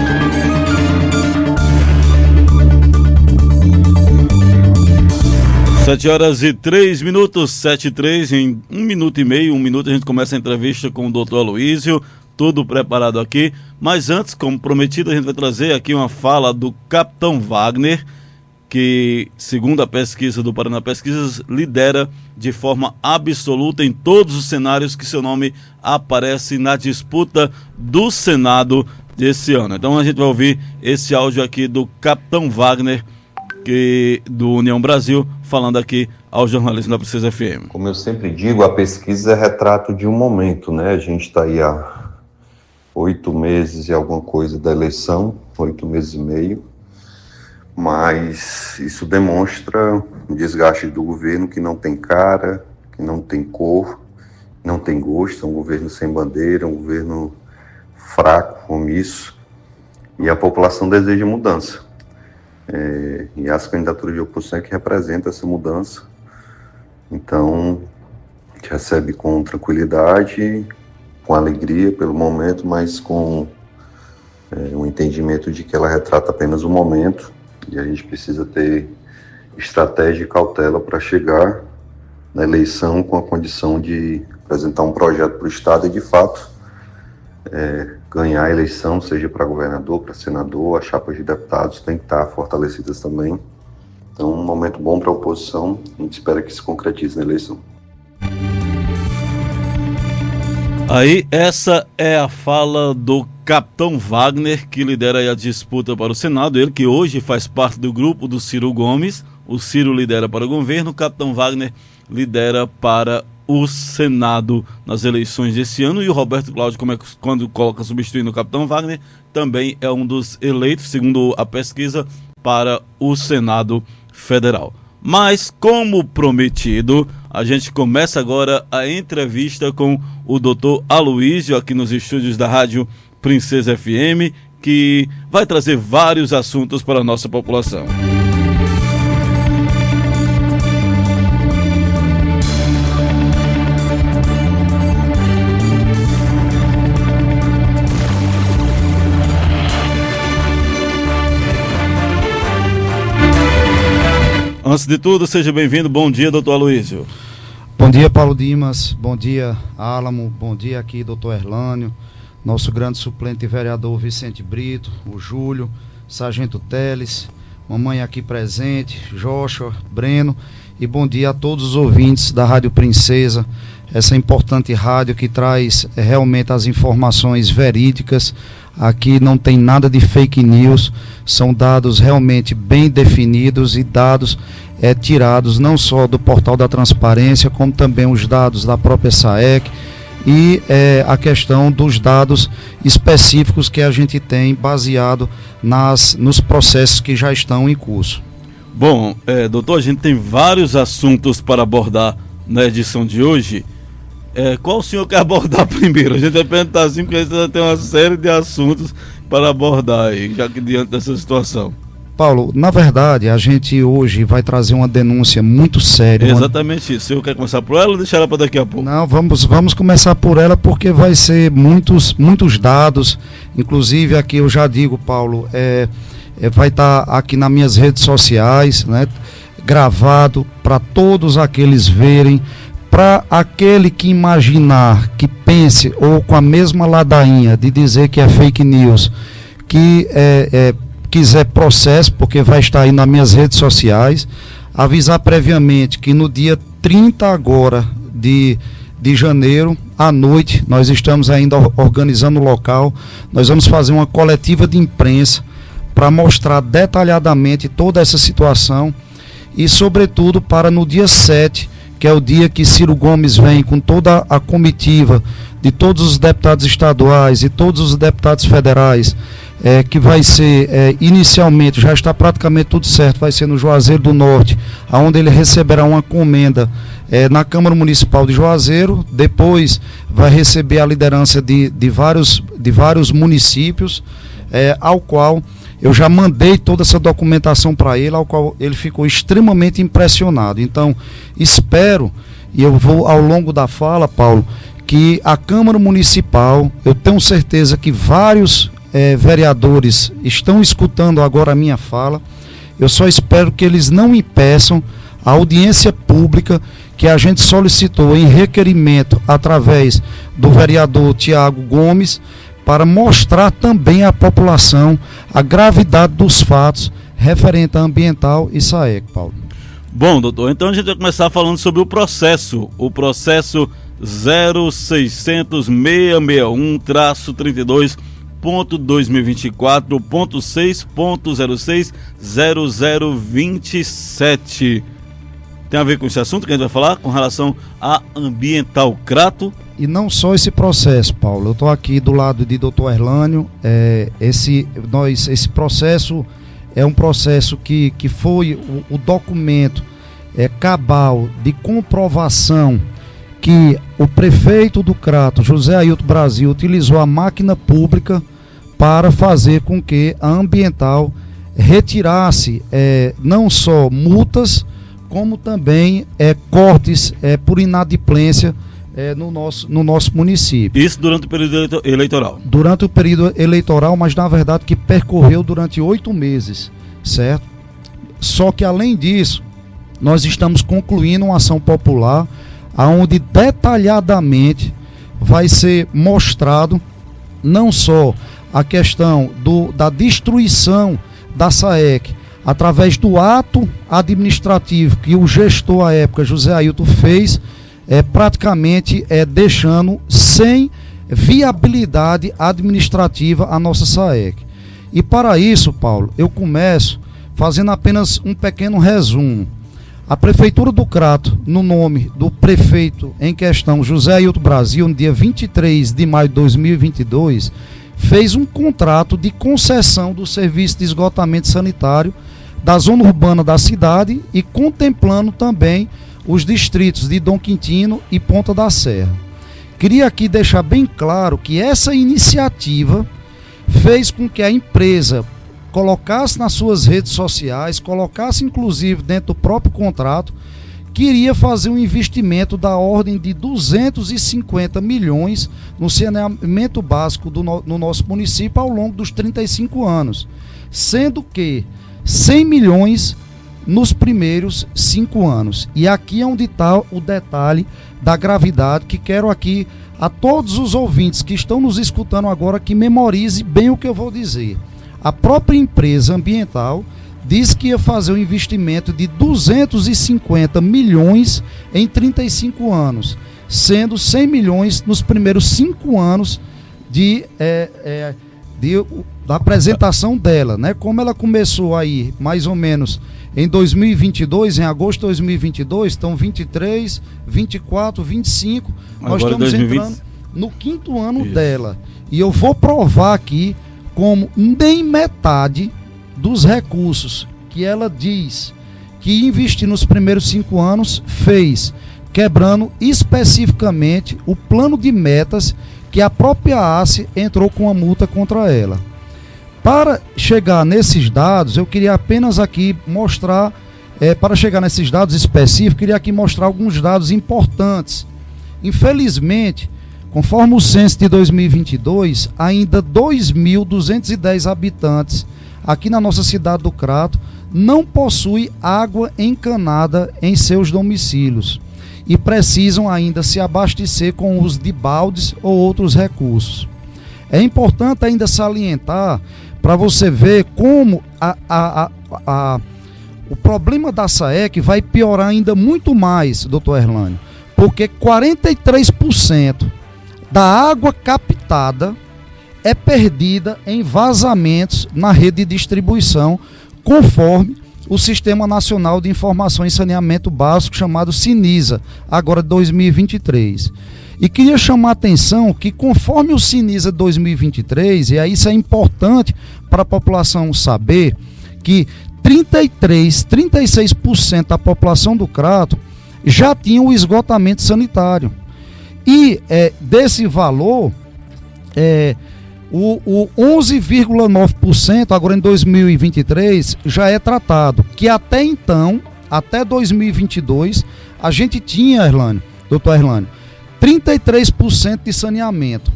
Speaker 3: Sete horas e 3 minutos, 7:03, em 1 minuto e meio, 1 minuto a gente começa a entrevista com o Dr. Aloysio, tudo preparado aqui. Mas antes, como prometido, a gente vai trazer aqui uma fala do Capitão Wagner, que, segundo a pesquisa do Paraná Pesquisas, lidera de forma absoluta em todos os cenários que seu nome aparece na disputa do Senado desse ano. Então a gente vai ouvir esse áudio aqui do Capitão Wagner, do União Brasil, falando aqui ao jornalismo da Princesa FM.
Speaker 11: Como eu sempre digo, a pesquisa é retrato de um momento, né? A gente está aí há 8 meses e alguma coisa da eleição, 8 meses e meio, mas isso demonstra um desgaste do governo que não tem cara, que não tem cor, não tem gosto, é um governo sem bandeira, um governo fraco, omisso, e a população deseja mudança. E as candidaturas de oposição é que representam essa mudança. Então, a gente recebe com tranquilidade, com alegria pelo momento, mas com um entendimento de que ela retrata apenas o momento e a gente precisa ter estratégia e cautela para chegar na eleição com a condição de apresentar um projeto para o Estado e, de fato, ganhar a eleição, seja para governador, para senador, as chapas de deputados têm que estar fortalecidas também. Então, um momento bom para a oposição, a gente espera que se concretize na eleição.
Speaker 3: Aí, essa é a fala do Capitão Wagner, que lidera aí a disputa para o Senado, ele que hoje faz parte do grupo do Ciro Gomes. O Ciro lidera para o governo, o Capitão Wagner lidera para o Senado nas eleições desse ano, e o Roberto Cláudio, quando coloca substituindo o Capitão Wagner, também é um dos eleitos, segundo a pesquisa, para o Senado Federal. Mas, como prometido, a gente começa agora a entrevista com o Dr. Aloísio, aqui nos estúdios da Rádio Princesa FM, que vai trazer vários assuntos para a nossa população. Antes de tudo, seja bem-vindo. Bom dia, doutor Aloísio.
Speaker 12: Bom dia, Paulo Dimas. Bom dia, Álamo. Bom dia aqui, doutor Erlânio. Nosso grande suplente vereador Vicente Brito, o Júlio, Sargento Teles, mamãe aqui presente, Joshua, Breno. E bom dia a todos os ouvintes da Rádio Princesa, essa importante rádio que traz realmente as informações verídicas. Aqui não tem nada de fake news, são dados realmente bem definidos e dados tirados não só do Portal da Transparência, como também os dados da própria SAEC e a questão dos dados específicos que a gente tem baseado nos processos que já estão em curso.
Speaker 3: Bom, doutor, a gente tem vários assuntos para abordar na edição de hoje. Qual o senhor quer abordar primeiro? A gente vai perguntar assim, porque a gente já tem uma série de assuntos para abordar aí, já que diante dessa situação.
Speaker 12: Paulo, na verdade, a gente hoje vai trazer uma denúncia muito séria.
Speaker 3: Exatamente isso. O senhor quer começar por ela ou deixar ela para daqui a pouco?
Speaker 12: Não, vamos começar por ela, porque vai ser muitos dados. Inclusive, aqui eu já digo, Paulo, vai estar aqui nas minhas redes sociais, né, gravado para todos aqueles verem. Para aquele que imaginar, que pense, ou com a mesma ladainha de dizer que é fake news, que quiser processo, porque vai estar aí nas minhas redes sociais, avisar previamente que no dia 30 agora de janeiro, à noite, nós estamos ainda organizando o local, nós vamos fazer uma coletiva de imprensa para mostrar detalhadamente toda essa situação e, sobretudo, para no dia 7, que é o dia que Ciro Gomes vem com toda a comitiva de todos os deputados estaduais e todos os deputados federais, que vai ser, inicialmente, já está praticamente tudo certo, vai ser no Juazeiro do Norte, onde ele receberá uma comenda na Câmara Municipal de Juazeiro, depois vai receber a liderança de vários municípios, ao qual eu já mandei toda essa documentação para ele, ao qual ele ficou extremamente impressionado. Então, espero, e eu vou ao longo da fala, Paulo, que a Câmara Municipal, eu tenho certeza que vários vereadores estão escutando agora a minha fala, eu só espero que eles não impeçam a audiência pública que a gente solicitou em requerimento através do vereador Tiago Gomes, para mostrar também à população a gravidade dos fatos referente a ambiental e SAEC, Paulo.
Speaker 3: Bom, doutor, então a gente vai começar falando sobre o processo 06062.2024.6.060027. Tem a ver com esse assunto que a gente vai falar com relação a Ambiental Crato?
Speaker 12: E não só esse processo, Paulo. Eu estou aqui do lado de Dr. Erlânio. Esse processo é um processo que foi o documento cabal de comprovação que o prefeito do Crato, José Ailton Brasil, utilizou a máquina pública para fazer com que a Ambiental retirasse não só multas, como também cortes por inadimplência no nosso município.
Speaker 3: Isso durante o período eleitoral?
Speaker 12: Durante o período eleitoral, mas na verdade que percorreu durante 8 meses, certo? Só que além disso, nós estamos concluindo uma ação popular onde detalhadamente vai ser mostrado não só a questão da destruição da SAEC, através do ato administrativo que o gestor à época, José Ailton, fez, praticamente deixando sem viabilidade administrativa a nossa SAEC. E para isso, Paulo, eu começo fazendo apenas um pequeno resumo. A Prefeitura do Crato, no nome do prefeito em questão, José Ailton Brasil, no dia 23 de maio de 2022, fez um contrato de concessão do serviço de esgotamento sanitário da zona urbana da cidade e contemplando também os distritos de Dom Quintino e Ponta da Serra. Queria aqui deixar bem claro que essa iniciativa fez com que a empresa colocasse nas suas redes sociais, colocasse inclusive dentro do próprio contrato, que iria fazer um investimento da ordem de 250 milhões no saneamento básico no nosso município ao longo dos 35 anos, sendo que 100 milhões nos primeiros 5 anos. E aqui é onde está o detalhe da gravidade, que quero aqui a todos os ouvintes que estão nos escutando agora que memorize bem o que eu vou dizer. A própria empresa ambiental disse que ia fazer um investimento de 250 milhões em 35 anos, sendo 100 milhões nos primeiros 5 anos da apresentação dela, né? Como ela começou aí mais ou menos em 2022, em agosto de 2022, então 23, 24, 25, agora nós estamos 2020. Entrando no 5º ano dela. E eu vou provar aqui como nem metade dos recursos que ela diz que investir nos primeiros 5 anos fez, quebrando especificamente o plano de metas que a própria ACE entrou com a multa contra ela. Para chegar nesses dados, eu queria apenas aqui mostrar, para chegar nesses dados específicos, queria aqui mostrar alguns dados importantes. Infelizmente, conforme o censo de 2022, ainda 2.210 habitantes aqui na nossa cidade do Crato não possuem água encanada em seus domicílios e precisam ainda se abastecer com o uso de baldes ou outros recursos. É importante ainda salientar para você ver como o problema da SAEC vai piorar ainda muito mais, doutor Erlânio, porque 43% da água captada é perdida em vazamentos na rede de distribuição, conforme o Sistema Nacional de Informação e Saneamento Básico, chamado SINISA, agora de 2023. E queria chamar a atenção que, conforme o SINISA 2023, e aí isso é importante para a população saber, que 36% da população do Crato já tinha o esgotamento sanitário. E desse valor, o 11,9% agora em 2023 já é tratado, que até então, até 2022, a gente tinha, doutor Erlânio, 33% de saneamento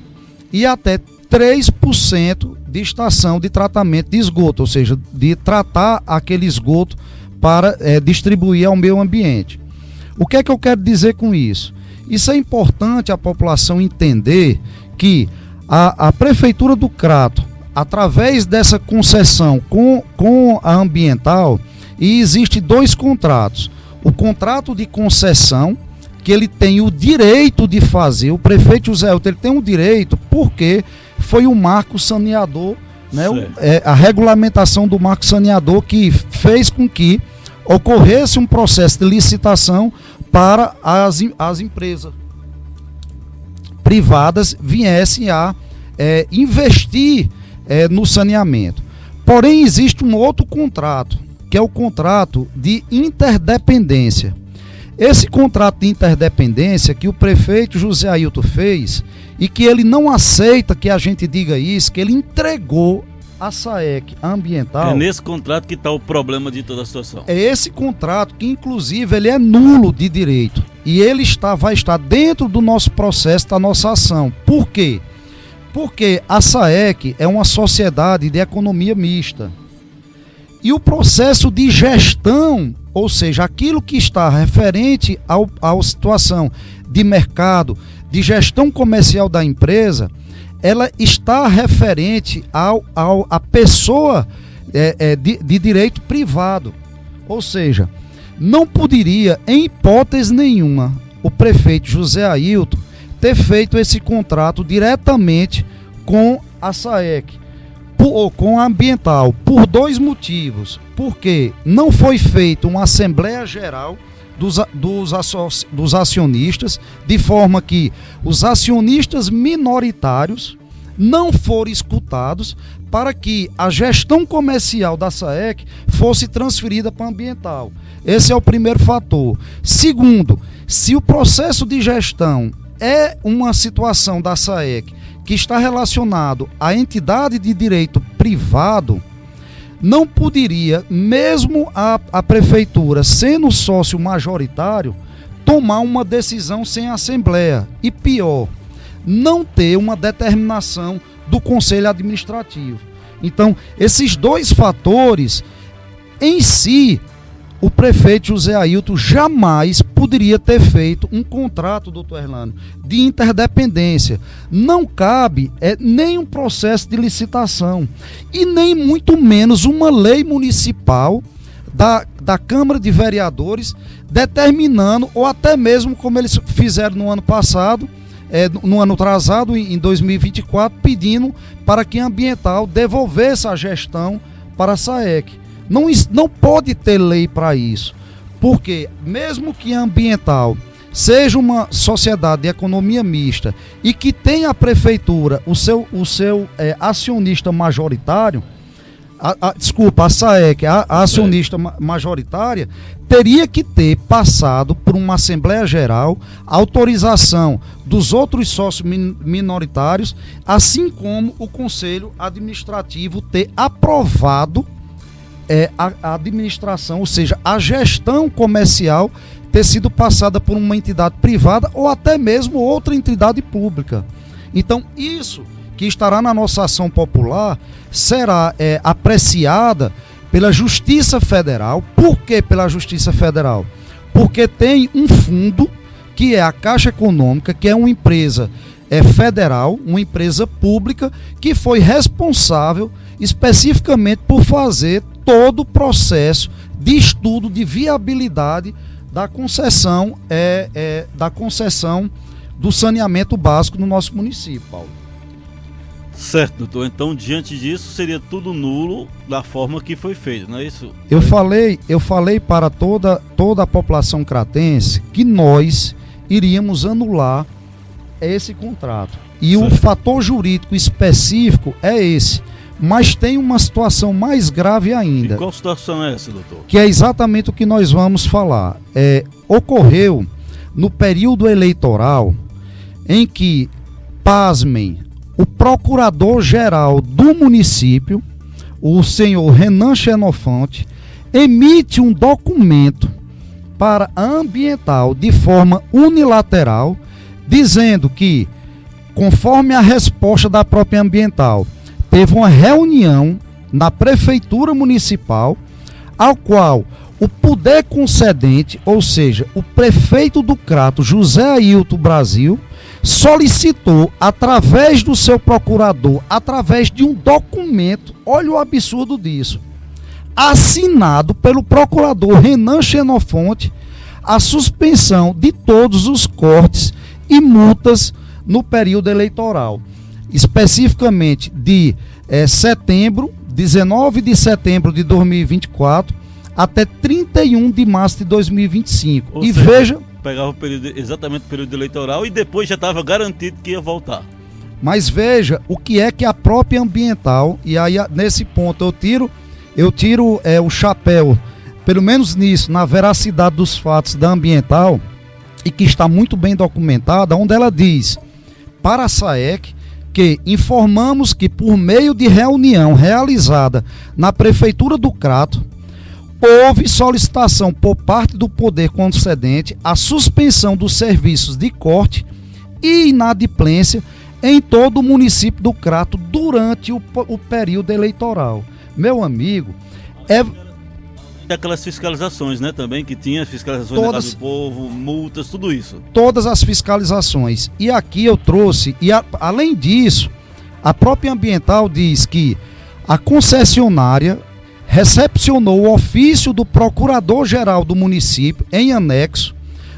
Speaker 12: e até 3% de estação de tratamento de esgoto, ou seja, de tratar aquele esgoto para distribuir ao meio ambiente. O que é que eu quero dizer com isso? Isso é importante a população entender que A Prefeitura do Crato, através dessa concessão com a ambiental, e existe 2 contratos. O contrato de concessão, que ele tem o direito de fazer, o prefeito José Ailton, ele tem o direito, porque foi o marco saneador, né, a regulamentação do marco saneador que fez com que ocorresse um processo de licitação para as empresas privadas viessem a investir no saneamento. Porém, existe um outro contrato, que é o contrato de interdependência. Esse contrato de interdependência que o prefeito José Ailton fez, e que ele não aceita que a gente diga isso, que ele entregou a SAEC ambiental.
Speaker 3: É nesse contrato que está o problema de toda a situação.
Speaker 12: É esse contrato que, inclusive, ele é nulo de direito. E ele vai estar dentro do nosso processo, da nossa ação. Por quê? Porque a SAEC é uma sociedade de economia mista. E o processo de gestão, ou seja, aquilo que está referente à situação de mercado, de gestão comercial da empresa, ela está referente à pessoa de direito privado. Ou seja, não poderia, em hipótese nenhuma, o prefeito José Ailton ter feito esse contrato diretamente com a SAEC ou com a ambiental, por 2 motivos. Porque não foi feita uma Assembleia Geral dos acionistas, de forma que os acionistas minoritários não foram escutados para que a gestão comercial da SAEC fosse transferida para a ambiental. Esse é o primeiro fator. Segundo, se o processo de gestão é uma situação da SAEC que está relacionado à entidade de direito privado, não poderia, mesmo a prefeitura sendo sócio majoritário, tomar uma decisão sem assembleia. E pior, não ter uma determinação do Conselho Administrativo. Então, esses 2 fatores, em si, o prefeito José Ailton jamais poderia ter feito um contrato, doutor Erlânio, de interdependência. Não cabe nem um processo de licitação e nem muito menos uma lei municipal da Câmara de Vereadores determinando, ou até mesmo como eles fizeram no ano passado, no ano atrasado, em 2024, pedindo para que a ambiental devolvesse a gestão para a SAEC. Não pode ter lei para isso, porque mesmo que a ambiental seja uma sociedade de economia mista e que tenha a prefeitura o seu acionista majoritário, a SAEC, a acionista majoritária, teria que ter passado por uma Assembleia Geral, autorização dos outros sócios minoritários, assim como o Conselho Administrativo ter aprovado a administração, ou seja, a gestão comercial ter sido passada por uma entidade privada ou até mesmo outra entidade pública. Então, isso que estará na nossa ação popular será apreciada pela Justiça Federal. Por que pela Justiça Federal? Porque tem um fundo, que é a Caixa Econômica, que é uma empresa federal, uma empresa pública, que foi responsável especificamente por fazer todo o processo de estudo de viabilidade da concessão do saneamento básico no nosso município, Paulo.
Speaker 3: Certo, doutor. Então, diante disso, seria tudo nulo da forma que foi feito, não é isso?
Speaker 12: Eu falei para toda a população cratense que nós iríamos anular esse contrato. E certo. O fator jurídico específico é esse. Mas tem uma situação mais grave ainda.
Speaker 3: E qual situação é essa, doutor? Que
Speaker 12: é exatamente o que nós vamos falar. Ocorreu no período eleitoral em que, pasmem, o procurador-geral do município, o senhor Renan Xenofonte, emite um documento para a ambiental de forma unilateral, dizendo que, conforme a resposta da própria ambiental, teve uma reunião na prefeitura municipal, ao qual o poder concedente, ou seja, o prefeito do Crato, José Ailton Brasil, solicitou, através do seu procurador, através de um documento, olha o absurdo disso, assinado pelo procurador Renan Xenofonte, a suspensão de todos os cortes e multas no período eleitoral, especificamente de 19 de setembro de 2024 até 31 de março de 2025.
Speaker 3: Ou
Speaker 12: e
Speaker 3: seja,
Speaker 12: veja...
Speaker 3: Pegava exatamente o período eleitoral e depois já estava garantido que ia voltar.
Speaker 12: Mas veja o que é que a própria ambiental, e aí nesse ponto eu tiro o chapéu, pelo menos nisso, na veracidade dos fatos da ambiental, e que está muito bem documentada, onde ela diz para a SAEC que informamos que por meio de reunião realizada na Prefeitura do Crato, houve solicitação por parte do poder concedente a suspensão dos serviços de corte e inadimplência em todo o município do Crato durante o período eleitoral. Meu amigo,
Speaker 3: aquelas fiscalizações, né, também, que tinha fiscalizações na Casa do Povo, multas, tudo isso.
Speaker 12: Todas as fiscalizações. E aqui eu trouxe, além disso, a própria ambiental diz que a concessionária recepcionou o ofício do Procurador-Geral do município em anexo,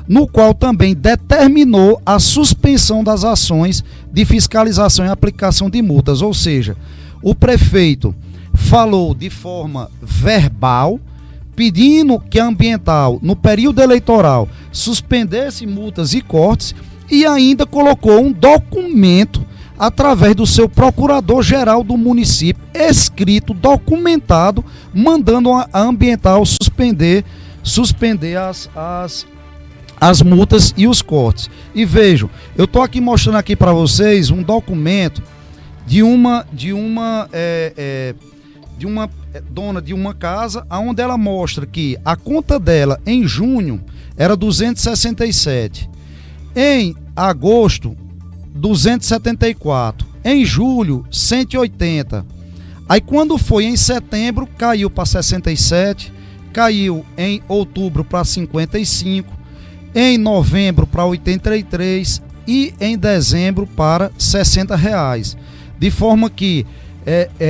Speaker 12: no qual também determinou a suspensão das ações de fiscalização e aplicação de multas. Ou seja, o prefeito falou de forma verbal, pedindo que a ambiental, no período eleitoral, suspendesse multas e cortes, e ainda colocou um documento através do seu procurador-geral do município, escrito, documentado, mandando a ambiental suspender as multas e os cortes. E vejam, eu estou aqui mostrando aqui para vocês um documento de uma dona de uma casa, onde ela mostra que a conta dela em junho era 267, em agosto 274, em julho 180, aí quando foi em setembro caiu para 67, caiu em outubro para 55, em novembro para 83 e em dezembro para R$60, de forma que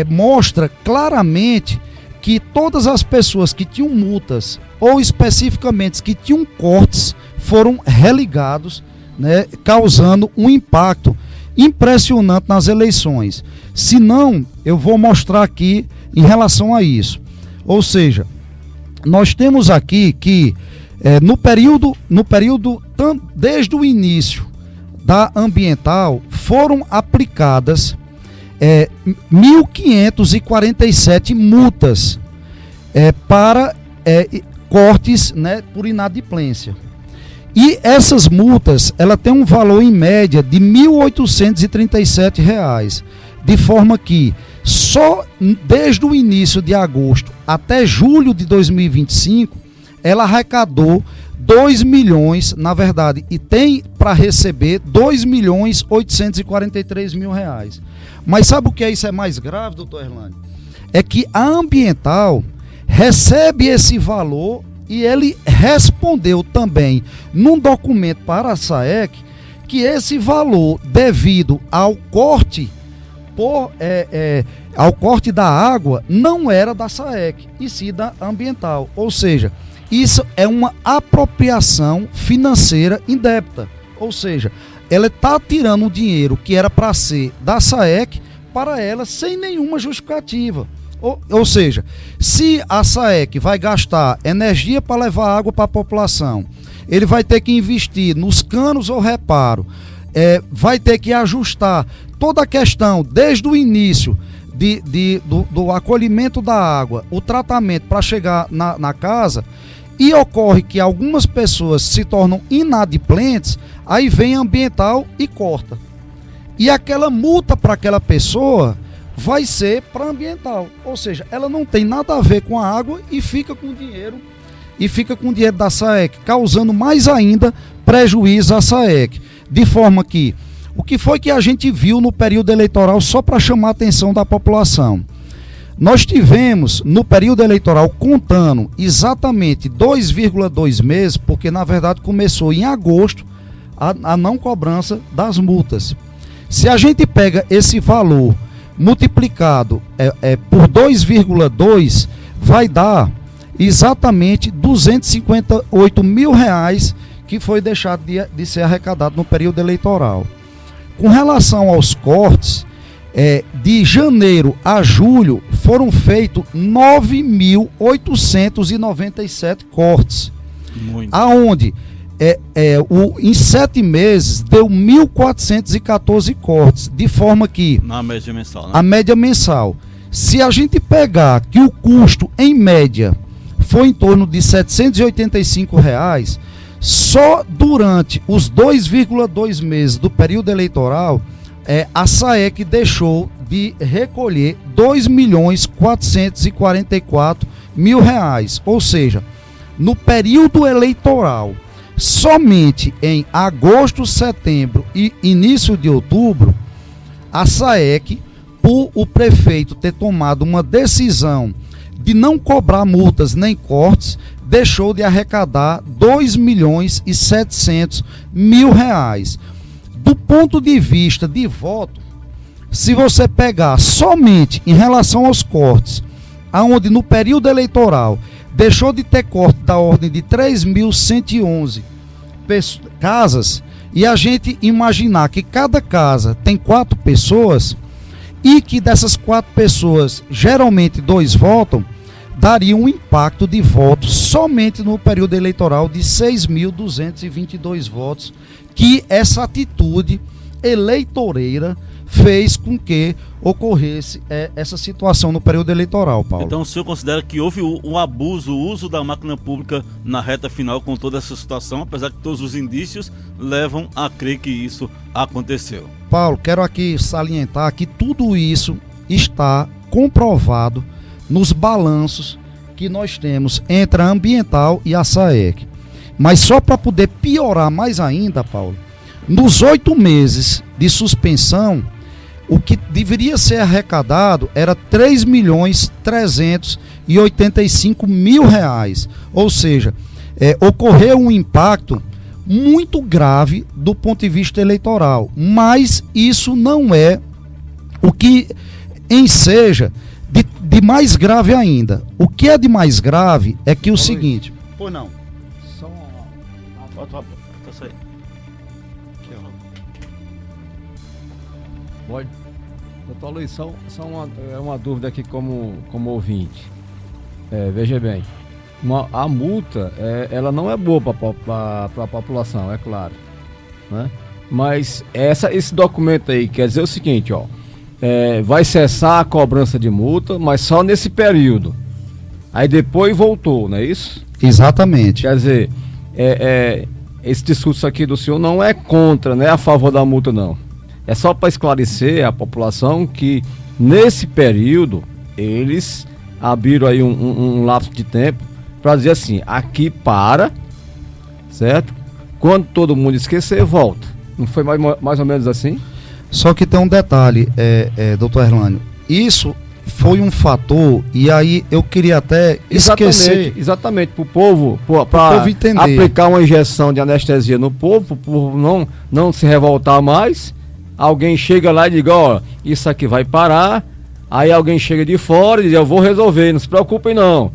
Speaker 12: mostra claramente que todas as pessoas que tinham multas ou especificamente que tinham cortes foram religados, né, causando um impacto impressionante nas eleições. Se não, eu vou mostrar aqui em relação a isso. Ou seja, nós temos aqui que no período desde o início da ambiental foram aplicadas 1.547 multas para cortes, né, por inadimplência. E essas multas, ela tem um valor em média de R$ 1.837, de forma que só desde o início de agosto até julho de 2025, ela arrecadou 2 milhões, na verdade, e tem para receber R$2.843.000. Mas sabe o que isso é mais grave, doutor Erlânio? É que a ambiental recebe esse valor e ele respondeu também num documento para a SAEC que esse valor, devido ao corte ao corte da água, não era da SAEC, e sim da ambiental. Ou seja, isso é uma apropriação financeira indébita. Ou seja, ela está tirando o dinheiro que era para ser da SAEC para ela sem nenhuma justificativa. Ou seja, se a SAEC vai gastar energia para levar água para a população, ele vai ter que investir nos canos ou reparo, vai ter que ajustar toda a questão desde o início do acolhimento da água, o tratamento para chegar na casa, e ocorre que algumas pessoas se tornam inadimplentes, aí vem a ambiental e corta. E aquela multa para aquela pessoa vai ser para ambiental, ou seja, ela não tem nada a ver com a água e fica com o dinheiro da SAEC, causando mais ainda prejuízo à SAEC. De forma que, o que foi que a gente viu no período eleitoral, só para chamar a atenção da população? Nós tivemos no período eleitoral, contando exatamente 2,2 meses, porque na verdade começou em agosto a não cobrança das multas. Se a gente pega esse valor multiplicado por 2,2, vai dar exatamente R$258 mil que foi deixado de ser arrecadado no período eleitoral. Com relação aos cortes, de janeiro a julho foram feitos 9.897 cortes.
Speaker 3: Muito.
Speaker 12: Aonde em 7 meses deu 1.414 cortes, de forma que
Speaker 3: Na média mensal, né?
Speaker 12: a média mensal, se a gente pegar que o custo em média foi em torno de R$785, só durante os 2,2 meses do período eleitoral, a SAEC deixou de recolher R$2.444.000, ou seja, no período eleitoral, somente em agosto, setembro e início de outubro, a SAEC, por o prefeito ter tomado uma decisão de não cobrar multas nem cortes, deixou de arrecadar R$2.700.000. Do ponto de vista de voto, se você pegar somente em relação aos cortes, aonde no período eleitoral deixou de ter corte da ordem de 3.111 casas, e a gente imaginar que cada casa tem 4 pessoas, e que dessas 4 pessoas, geralmente 2 votam, daria um impacto de votos somente no período eleitoral de 6.222 votos, que essa atitude eleitoreira fez com que ocorresse essa situação no período eleitoral, Paulo.
Speaker 3: Então o senhor considera que houve um abuso, o uso da máquina pública na reta final com toda essa situação, apesar que todos os indícios levam a crer que isso aconteceu?
Speaker 12: Paulo, quero aqui salientar que tudo isso está comprovado nos balanços que nós temos entre a Ambiental e a SAEC. Mas só para poder piorar mais ainda, Paulo, nos 8 meses de suspensão, o que deveria ser arrecadado era R$3.385.000, ou seja, ocorreu um impacto muito grave do ponto de vista eleitoral, mas isso não é o que enseja de mais grave ainda. O que é de mais grave é que o seguinte...
Speaker 3: Pois não.
Speaker 12: Só
Speaker 13: Pode. Doutor Luiz, só uma dúvida aqui como ouvinte. Veja bem, a multa ela não é boa para a população, é claro, né? Mas esse documento aí quer dizer o seguinte, ó, vai cessar a cobrança de multa, mas só nesse período. Aí depois voltou, não é isso?
Speaker 12: Exatamente.
Speaker 13: Quer dizer, esse discurso aqui do senhor não é contra, não é a favor da multa, não. É só para esclarecer a população que nesse período eles abriram aí um lapso de tempo para dizer assim, aqui para, certo? Quando todo mundo esquecer, volta. Não foi mais ou menos assim?
Speaker 12: Só que tem um detalhe, doutor Erlânio, isso foi um fator, e aí eu queria até esquecer...
Speaker 13: Exatamente, para o povo, para
Speaker 12: entender.
Speaker 13: Aplicar uma injeção de anestesia no povo, para o povo não se revoltar mais. Alguém chega lá e diz, ó, isso aqui vai parar. Aí alguém chega de fora e diz, eu vou resolver, não se preocupem não.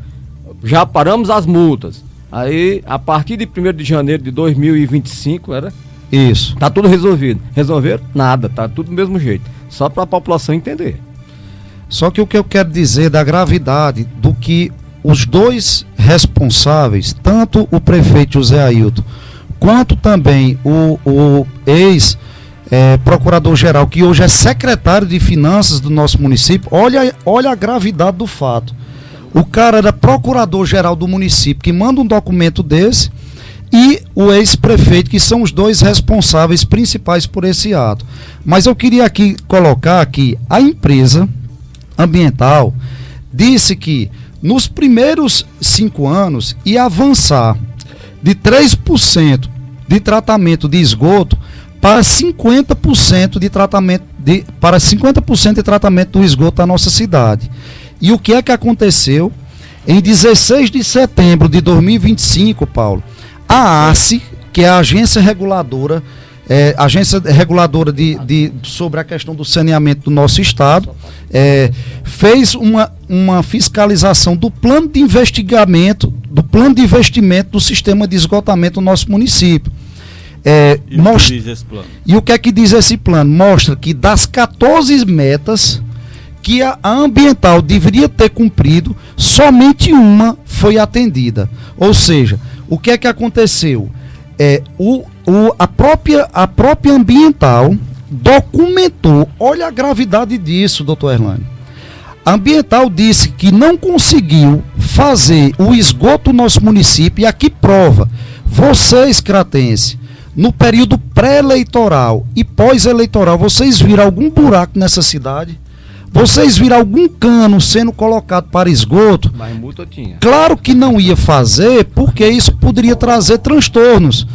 Speaker 13: Já paramos as multas. Aí, a partir de 1º de janeiro de 2025, era?
Speaker 12: Isso.
Speaker 13: Tá tudo resolvido. Resolveram? Nada, tá tudo do mesmo jeito. Só para a população entender.
Speaker 12: Só que o que eu quero dizer da gravidade do que os dois responsáveis, tanto o prefeito José Ailton, quanto também o procurador-geral, que hoje é secretário de Finanças do nosso município, olha a gravidade do fato. O cara era procurador-geral do município, que manda um documento desse, e o ex-prefeito, que são os dois responsáveis principais por esse ato. Mas eu queria aqui colocar que a empresa ambiental disse que nos primeiros 5 anos ia avançar de 3% de tratamento de esgoto para 50% de tratamento do esgoto da nossa cidade. E o que é que aconteceu? Em 16 de setembro de 2025, Paulo, a ACE que é a agência reguladora, sobre a questão do saneamento do nosso estado, fez uma fiscalização do plano de investimento do sistema de esgotamento do nosso município. E o que é que diz esse plano? Mostra que das 14 metas que a ambiental deveria ter cumprido, somente uma foi atendida. Ou seja, o que é que aconteceu? A própria ambiental documentou, olha a gravidade disso, doutor Erlânio. A ambiental disse que não conseguiu fazer o esgoto do nosso município, e aqui prova, vocês, cratense, no período pré-eleitoral e pós-eleitoral, vocês viram algum buraco nessa cidade? Vocês viram algum cano sendo colocado para esgoto?
Speaker 13: Mas multa tinha.
Speaker 12: Claro que não ia fazer, porque isso poderia trazer transtornos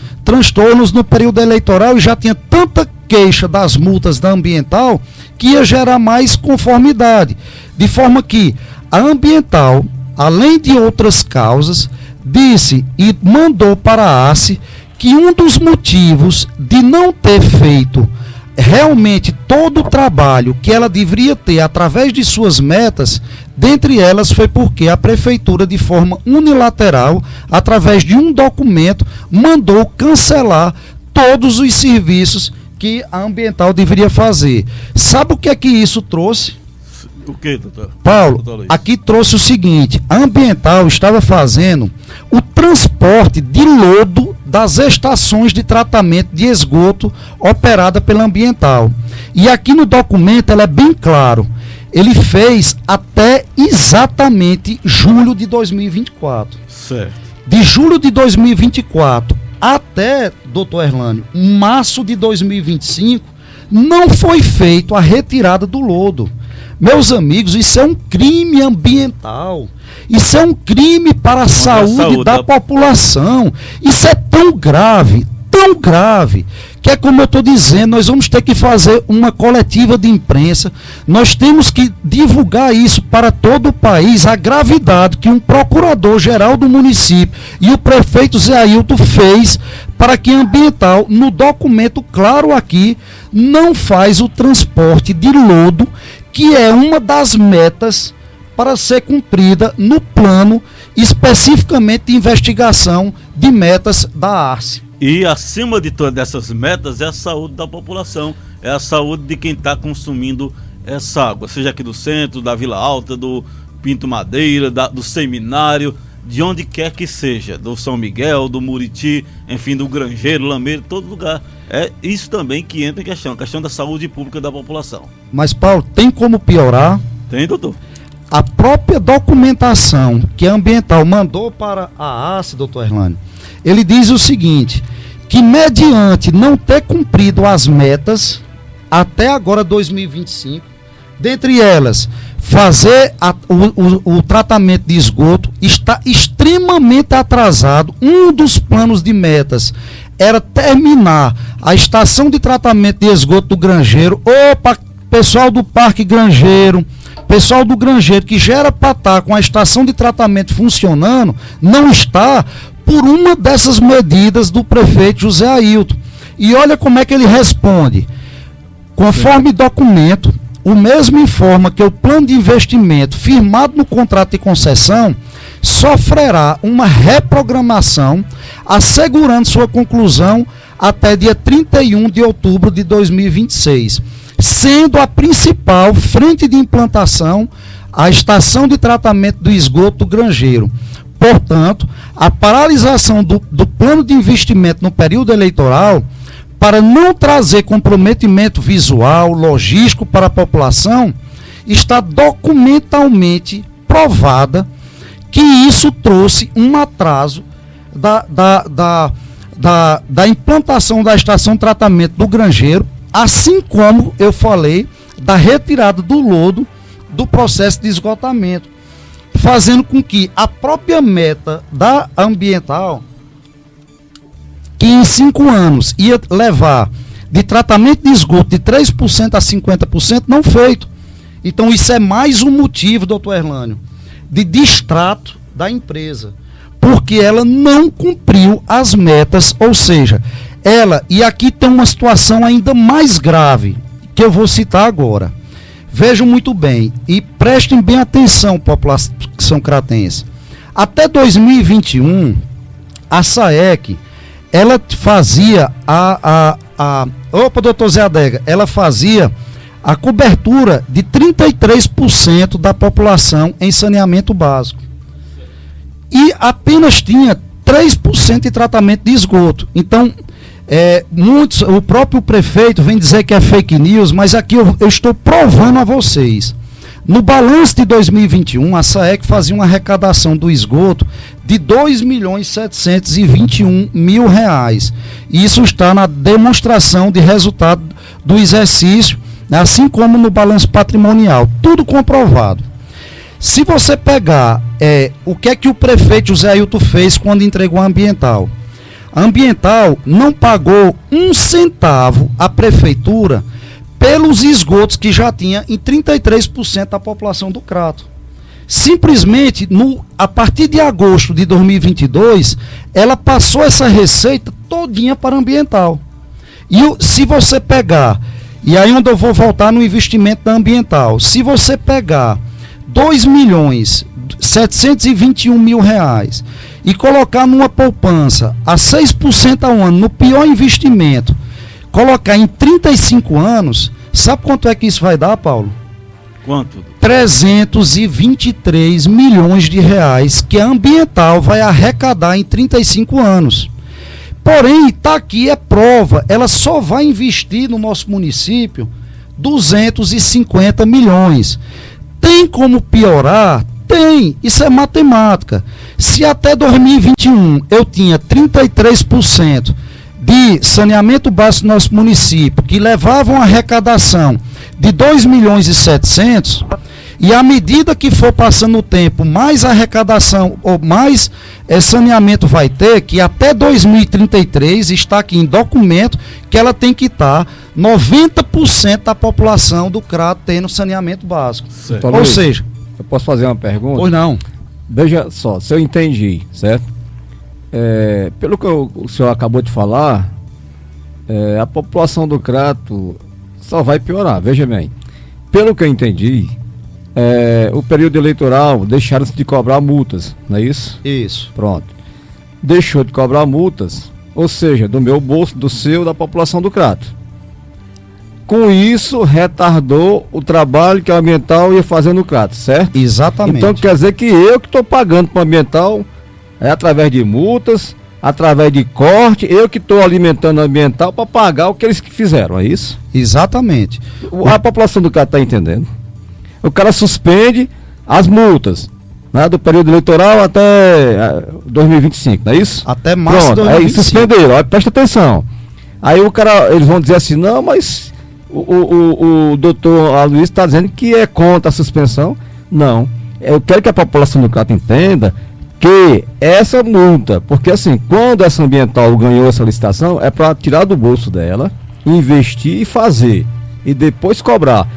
Speaker 12: no período eleitoral, e já tinha tanta queixa das multas da ambiental que ia gerar mais conformidade. De forma que a ambiental, além de outras causas, disse e mandou para a ACE que um dos motivos de não ter feito realmente todo o trabalho que ela deveria ter através de suas metas, dentre elas foi porque a prefeitura, de forma unilateral, através de um documento, mandou cancelar todos os serviços que a ambiental deveria fazer. Sabe o que é que isso trouxe?
Speaker 3: O que, doutor?
Speaker 12: Paulo, aqui trouxe o seguinte: a ambiental estava fazendo o transporte de lodo das estações de tratamento de esgoto operada pela ambiental. E aqui no documento ela é bem claro. Ele fez até exatamente julho de 2024.
Speaker 3: Certo.
Speaker 12: De julho de 2024 até, doutor Erlânio, março de 2025, não foi feito a retirada do lodo. Meus amigos, isso é um crime ambiental. Isso é um crime para a saúde da população. Isso é tão grave, que é como eu estou dizendo, nós vamos ter que fazer uma coletiva de imprensa, nós temos que divulgar isso para todo o país, a gravidade que um procurador-geral do município e o prefeito Zé Ailton fez para que a ambiental, no documento claro aqui, não faz o transporte de lodo, que é uma das metas para ser cumprida no plano especificamente de investigação de metas da ARCE.
Speaker 3: E acima de todas essas metas é a saúde da população, é a saúde de quem está consumindo essa água, seja aqui do centro, da Vila Alta, do Pinto Madeira, do Seminário, de onde quer que seja, do São Miguel, do Muriti, enfim, do Grangeiro, Lameiro, todo lugar. É isso também que entra em questão, a questão da saúde pública da população.
Speaker 12: Mas, Paulo, tem como piorar?
Speaker 3: Tem, doutor.
Speaker 12: A própria documentação que a ambiental mandou para a ACE, doutor Erlânio, ele diz o seguinte, que mediante não ter cumprido as metas até agora 2025, dentre elas, fazer o tratamento de esgoto, está extremamente atrasado. Um dos planos de metas era terminar a estação de tratamento de esgoto do Grangeiro. Opa, pessoal do Parque Grangeiro, pessoal do Grangeiro, que já era para estar com a estação de tratamento funcionando, não está por uma dessas medidas do prefeito José Ailton. E olha como é que ele responde. Conforme documento, o mesmo informa que o plano de investimento firmado no contrato de concessão sofrerá uma reprogramação, assegurando sua conclusão até dia 31 de outubro de 2026, sendo a principal frente de implantação a estação de tratamento do esgoto do Grangeiro. Portanto, a paralisação do plano de investimento no período eleitoral, para não trazer comprometimento visual, logístico para a população, está documentalmente provada que isso trouxe um atraso da implantação da estação de tratamento do Grangeiro, assim como eu falei da retirada do lodo do processo de esgotamento, fazendo com que a própria meta da ambiental, que em 5 anos ia levar de tratamento de esgoto de 3% a 50%, não feito. Então isso é mais um motivo, doutor Erlânio, de distrato da empresa. porque ela não cumpriu as metas, ou seja, e aqui tem uma situação ainda mais grave, que eu vou citar agora. Vejam muito bem e prestem bem atenção, população cratense. Até 2021, a SAEC, ela fazia Opa, doutor Zé Adega, ela fazia a cobertura de 33% da população em saneamento básico. E apenas tinha 3% de tratamento de esgoto. Então, o próprio prefeito vem dizer que é fake news, mas aqui eu estou provando a vocês. No balanço de 2021, a SAEC fazia uma arrecadação do esgoto de R$ 2.721.000. Isso está na demonstração de resultado do exercício, assim como no balanço patrimonial. Tudo comprovado. Se você pegar o que é que o prefeito José Ailton fez quando entregou a Ambiental? A Ambiental não pagou um centavo à prefeitura pelos esgotos que já tinha em 33% da população do Crato. Simplesmente, a partir de agosto de 2022, ela passou essa receita todinha para a Ambiental. E se você pegar, e aí onde eu vou voltar no investimento da Ambiental, se você pegar R$ 2.721.000 e colocar numa poupança a 6% ao ano, no pior investimento, colocar em 35 anos, sabe quanto é que isso vai dar, Paulo?
Speaker 3: Quanto?
Speaker 12: 323 milhões de reais que a Ambiental vai arrecadar em 35 anos. Porém, está aqui, é prova, ela só vai investir no nosso município 250 milhões. Tem como piorar? Tem, isso é matemática. Se até 2021 eu tinha 33% de saneamento básico no nosso município, que levavam a arrecadação de 2.700.000, e à medida que for passando o tempo, mais arrecadação ou mais saneamento vai ter, que até 2033 está aqui em documento que ela tem que estar 90% da população do Crato tendo saneamento básico.
Speaker 13: Certo.
Speaker 12: Ou seja,
Speaker 13: eu posso fazer uma pergunta?
Speaker 12: Ou não?
Speaker 13: Veja só, se eu entendi, certo? Pelo que o senhor acabou de falar, a população do Crato só vai piorar. Veja bem, pelo que eu entendi, o período eleitoral deixaram-se de cobrar multas, não é isso?
Speaker 12: Isso.
Speaker 13: Pronto. Deixou de cobrar multas, ou seja, do meu bolso, do seu, da população do Crato. Com isso, retardou o trabalho que a Ambiental ia fazer no Crato, certo?
Speaker 12: Exatamente.
Speaker 13: Então quer dizer que eu que estou pagando para a Ambiental, através de multas, através de corte, eu que estou alimentando a Ambiental para pagar o que eles fizeram, é isso?
Speaker 12: Exatamente.
Speaker 13: A população do Crato está entendendo. O cara suspende as multas, né, do período eleitoral até 2025, não é isso?
Speaker 12: Até março de 2025.
Speaker 13: Aí suspenderam, aí presta atenção. Aí eles vão dizer assim, não, mas o doutor Aloysio está dizendo que é contra a suspensão. Não, eu quero que a população do Crato entenda que essa multa, porque assim, quando essa Ambiental ganhou essa licitação, é para tirar do bolso dela, investir e fazer, e depois cobrar.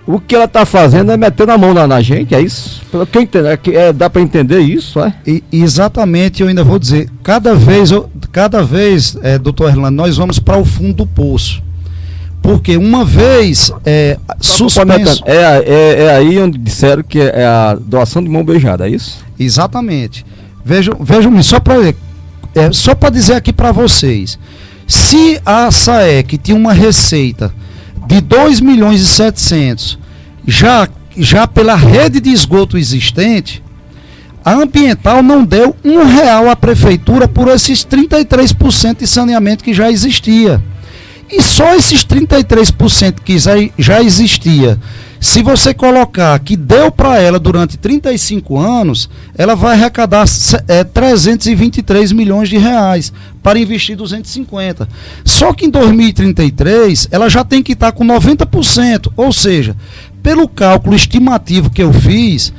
Speaker 13: O que ela está fazendo é metendo a mão na gente, é isso? Pelo que eu entendo, dá para entender isso, é?
Speaker 12: Exatamente, eu ainda vou dizer, cada vez, doutor Erlando, nós vamos para o fundo do poço. Porque uma vez suspenso...
Speaker 13: É aí onde disseram que é a doação de mão beijada, é isso?
Speaker 12: Exatamente. Vejam, só para dizer aqui para vocês, se a SAEC tinha uma receita de 2.700.000 já pela rede de esgoto existente, a Ambiental não deu R$1 à prefeitura por esses 33% de saneamento que já existia. E só esses 33% que já existia, se você colocar que deu para ela durante 35 anos, ela vai arrecadar 323 milhões de reais para investir 250. Só que em 2033 ela já tem que estar com 90%, ou seja, pelo cálculo estimativo que eu fiz,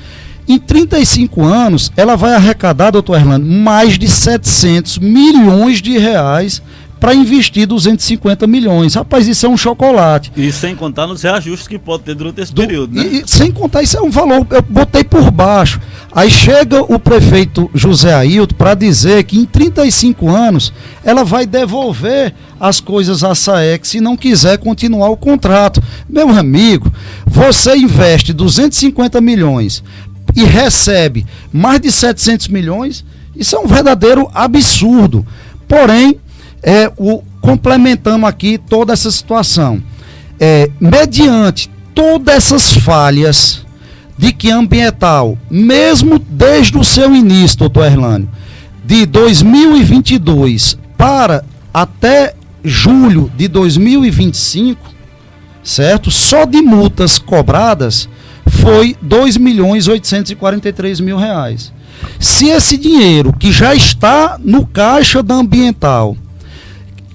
Speaker 12: em 35 anos ela vai arrecadar, doutor Erlando, mais de 700 milhões de reais para investir 250 milhões. Rapaz, isso é um chocolate.
Speaker 3: E sem contar nos reajustes que pode ter durante esse período, né?
Speaker 12: E sem contar, isso é um valor, eu botei por baixo. Aí chega o prefeito José Ailton para dizer que em 35 anos ela vai devolver as coisas à SAEC se não quiser continuar o contrato. Meu amigo, você investe 250 milhões e recebe mais de 700 milhões, isso é um verdadeiro absurdo. Porém, complementando aqui toda essa situação, mediante todas essas falhas de que ambiental, mesmo desde o seu início, doutor Erlânio, de 2022 para até julho de 2025, certo? Só de multas cobradas foi 2.843.000 reais. Se esse dinheiro que já está no caixa da ambiental,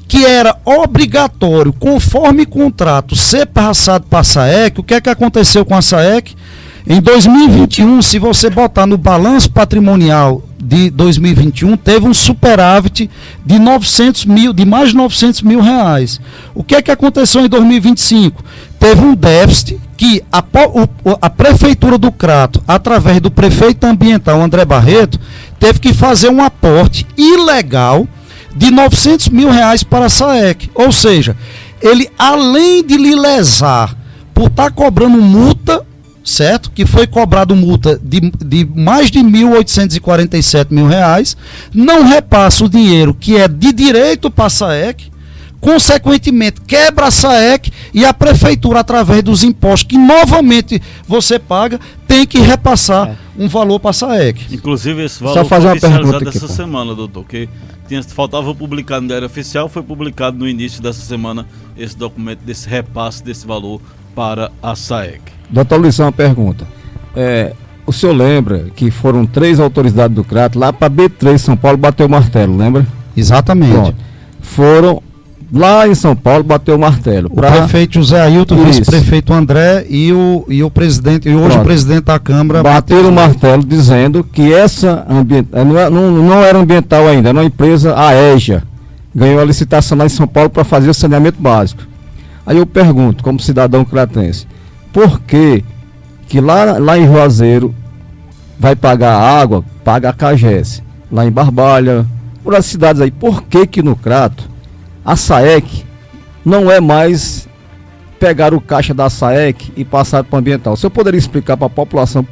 Speaker 12: que era obrigatório, conforme contrato, ser passado para a SAEC, o que é que aconteceu com a SAEC? Em 2021, se você botar no balanço patrimonial de 2021, teve um superávit de mais de 900 mil reais. O que é que aconteceu em 2025? Teve um déficit que a Prefeitura do Crato, através do prefeito ambiental André Barreto, teve que fazer um aporte ilegal de 900 mil reais para a SAEC. Ou seja, ele, além de lhe lesar por estar cobrando multa, certo? Que foi cobrado multa de mais de 1.847 mil reais, não repassa o dinheiro que é de direito para a SAEC, consequentemente quebra a SAEC e a prefeitura, através dos impostos que novamente você paga, tem que repassar um valor para a SAEC.
Speaker 3: Inclusive esse valor foi oficializado essa semana, doutor, que faltava publicar no Diário Oficial, foi publicado no início dessa semana esse documento desse repasse desse valor para a SAEC.
Speaker 13: Doutor Luiz, uma pergunta. O senhor lembra que foram 3 autoridades do Crato lá para B3 São Paulo bater o martelo, lembra?
Speaker 12: Exatamente.
Speaker 13: Pronto. Foram lá em São Paulo bater o martelo.
Speaker 12: O prefeito José Ailton, o vice-prefeito André e o presidente, e hoje o presidente da Câmara.
Speaker 13: Bateram o martelo dizendo que essa não era ambiental ainda, era uma empresa, a EJA, ganhou a licitação lá em São Paulo para fazer o saneamento básico. Aí eu pergunto, como cidadão cratense, por que lá em Juazeiro vai pagar a água, paga a CAGES, lá em Barbalha, por as cidades aí, por que no Crato a SAEC não é mais pegar o caixa da SAEC e passar para o ambiental? O senhor poderia explicar para a população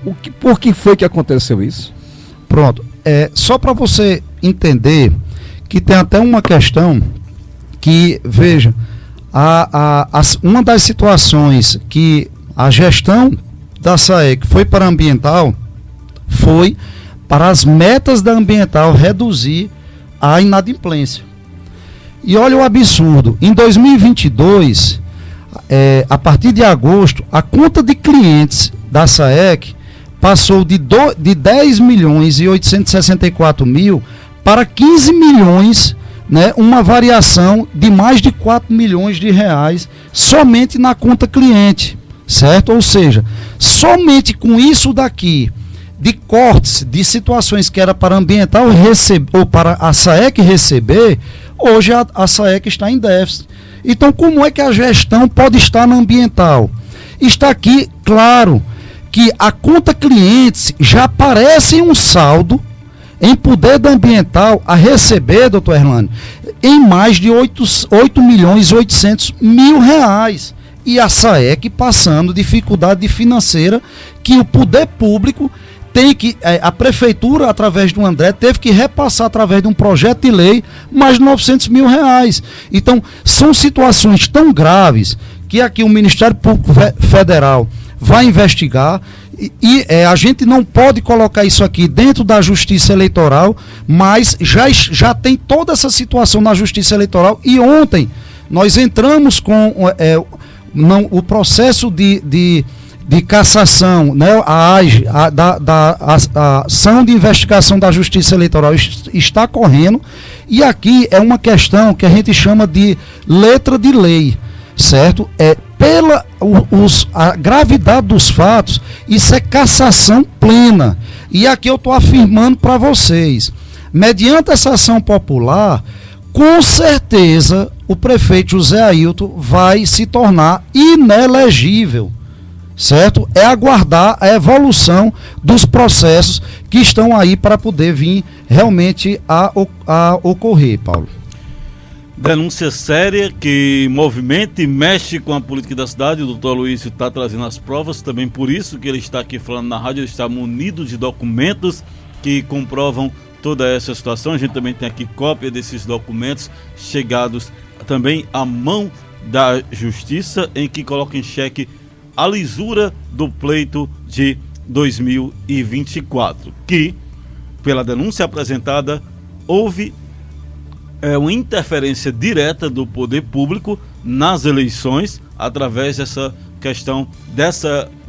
Speaker 13: por que foi que aconteceu isso?
Speaker 12: Pronto, só para você entender que tem até uma questão que, veja, uma das situações que a gestão da SAEC foi para a ambiental foi para as metas da ambiental reduzir a inadimplência. E olha o absurdo, em 2022, a partir de agosto, a conta de clientes da SAEC passou de 10 milhões e 864 mil para 15 milhões, né, uma variação de mais de 4 milhões de reais somente na conta cliente, certo? Ou seja, somente com isso daqui, de cortes, de situações que era para ambiental ou para a SAEC receber, hoje a SAEC está em déficit. Então, como é que a gestão pode estar na ambiental? Está aqui, claro, que a conta clientes já aparece um saldo em poder da ambiental a receber, doutor Erlânio, em mais de 8 milhões e 800 mil reais. E a SAEC passando dificuldade financeira que o poder público tem que, a prefeitura, através do André, teve que repassar através de um projeto de lei mais de 900 mil reais. Então, são situações tão graves que aqui o Ministério Público Federal vai investigar e a gente não pode colocar isso aqui dentro da Justiça Eleitoral, mas já tem toda essa situação na Justiça Eleitoral e ontem nós entramos com o processo de cassação, né, a ação de investigação da Justiça Eleitoral está correndo, e aqui é uma questão que a gente chama de letra de lei, certo? Pela a gravidade dos fatos, isso é cassação plena. E aqui eu estou afirmando para vocês, mediante essa ação popular, com certeza o prefeito José Ailton vai se tornar inelegível, certo? É aguardar a evolução dos processos que estão aí para poder vir realmente a ocorrer, Paulo.
Speaker 3: Denúncia séria que movimenta e mexe com a política da cidade. O doutor Aloysio está trazendo as provas, também por isso que ele está aqui falando na rádio, ele está munido de documentos que comprovam toda essa situação. A gente também tem aqui cópia desses documentos chegados também à mão da Justiça, em que coloca em xeque a lisura do pleito de 2024, que, pela denúncia apresentada, houve uma interferência direta do poder público nas eleições, através dessa questão,